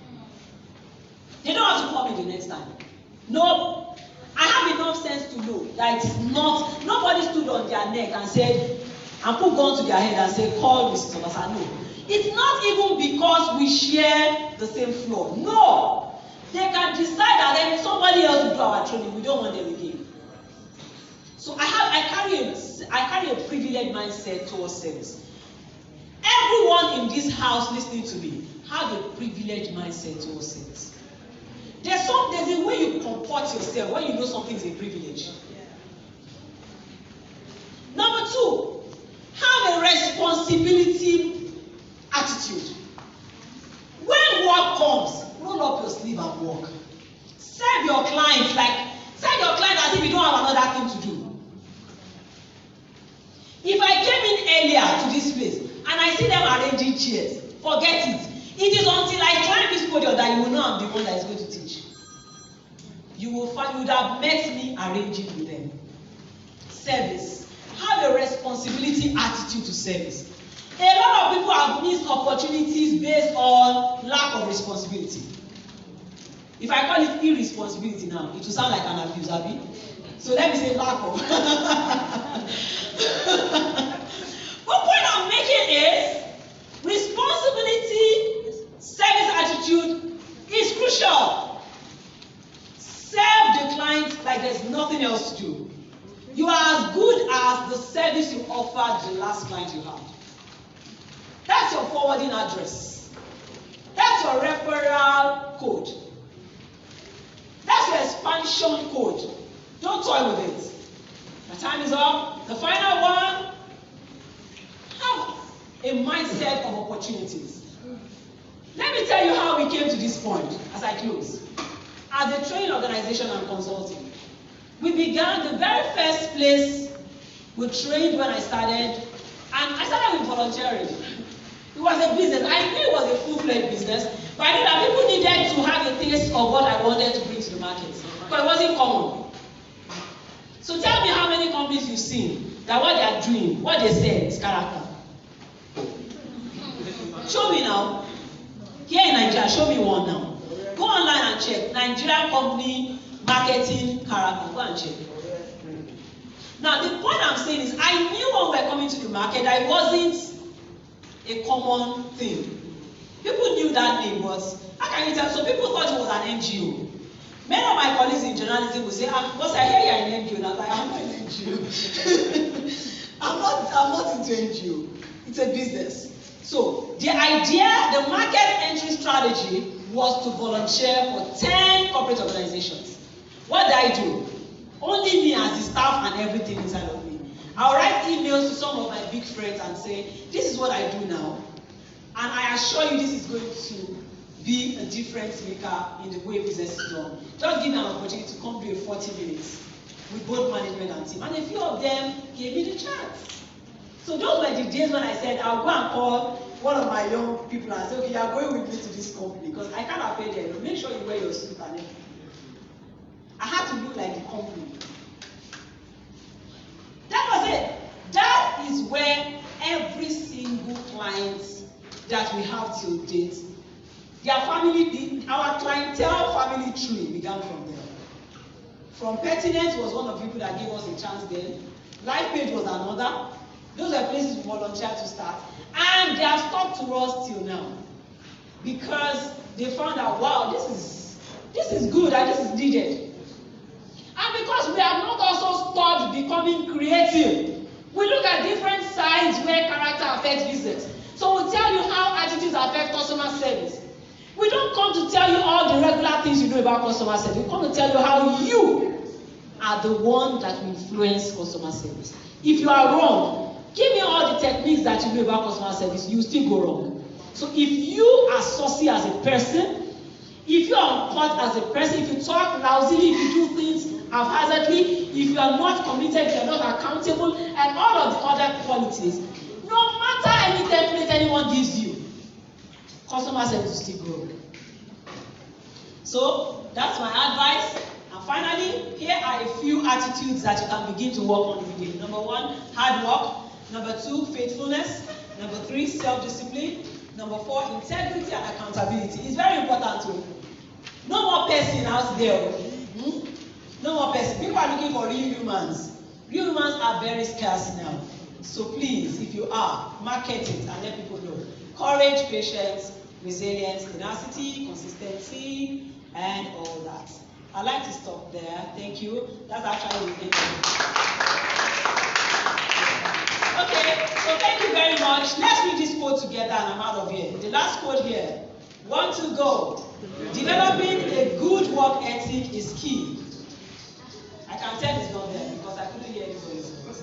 They don't have to call me the next time. No, I have enough sense to know that it's not, nobody stood on their neck and said, and put gun to their head and say, call Mrs. Obasa. No. It's not even because we share the same floor. No. They can decide that then somebody else will do our training. We don't want them again. So I carry a privileged mindset towards service. Everyone in this house listening to me have a privileged mindset towards service. There's a way you comport yourself when you know something is a privilege. Number two, have a responsibility attitude. When work comes, roll up your sleeve and work. Serve your clients as if you don't have another thing to do. If I came in earlier to this place and I see them arranging chairs, forget it. It is until I climb this podium that you will know I'm the one that is going to teach. You would have met me arranging with them. Service. Have a responsibility attitude to service. A lot of people have missed opportunities based on lack of responsibility. If I call it irresponsibility now, it will sound like an abuse, Abi. So let me say lack of. One point I'm making is responsibility, service attitude is crucial. Serve the client like there's nothing else to do. You are as good as the service you offered the last client you had. That's your forwarding address. That's your referral code. That's your expansion code. Don't toy with it. My time is up. The final one, have a mindset of opportunities. Let me tell you how we came to this point as I close. As a training organization and consulting, we began the very first place we trained when I started, and I started with volunteering. It was a business. I knew it was a full-fledged business, but I knew that people needed to have a taste of what I wanted to bring to the market, but it wasn't common. So tell me how many companies you've seen that what they are doing, what they say is character. Show me now. Here in Nigeria, show me one now. Go online and check. Nigerian company marketing character. Go and check. Now the point I'm saying is I knew when we were coming to the market that it wasn't a common thing. People knew that name, but how can you tell? So people thought it was an NGO. Many of my colleagues in journalism will say, because I hear you're an NGO, and I'm like, I'm not an NGO. I'm not into NGO. It's a business. So the idea, the market entry strategy was to volunteer for 10 corporate organizations. What did I do? Only me as the staff and everything inside of me. I'll write emails to some of my big friends and say, this is what I do now. And I assure you this is going to be a difference maker in the way business is done. Just give me an opportunity to come do a 40 minutes with both management and team. And a few of them gave me the chance. So those were the days when I said, I'll go and call one of my young people and say, okay, you're going with me to this company because I can't pay them. Make sure you wear your suit and everything. I had to look like the company. That was it. That is where every single client that we have till date, their family, our clientele family tree began from there. From Pertinent was one of the people that gave us a chance then. LifePage was another. Those were places we volunteered to start. And they have stuck to us till now. Because they found out, wow, this is good and this is needed. And because we have not also stopped becoming creative, we look at different sides where character affects business. So we'll tell you how attitudes affect customer service. We don't come to tell you all the regular things you know about customer service. We come to tell you how you are the one that will influence customer service. If you are wrong, Give me all the techniques that you know about customer service, you still go wrong. So if you are saucy as a person, if you are uncouth as a person, if you talk lousily, if you do things haphazardly, if you are not committed, if you are not accountable, and all of the other qualities, no matter any template anyone gives you, customer service will still go wrong. So that's my advice. And finally, here are a few attitudes that you can begin to work on every day. Number 1, hard work. Number 2, faithfulness. Number 3, self-discipline. Number 4, integrity and accountability. It's very important too. No more person out there. No more person. People are looking for real humans. Real humans are very scarce now. So please, if you are, market it and let people know. Courage, patience, resilience, tenacity, consistency, and all that. I'd like to stop there. Thank you. That's actually the end. Okay, so thank you very much. Let's read this quote together and I'm out of here. The last quote here. 1, 2, go. Developing a good work ethic is key. I can tell it's not there because I couldn't hear anybody's voice.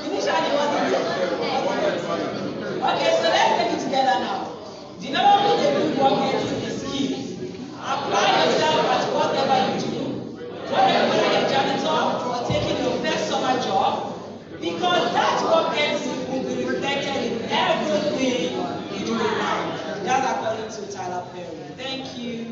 Initially, it wasn't there. Okay, so let's take it together now. Developing a good work ethic is key. Apply yourself at whatever you do. Whether you're a janitor or taking your first summer job, because that work ethic will be reflected in everything you do now. That's according to Tyler Perry. Thank you.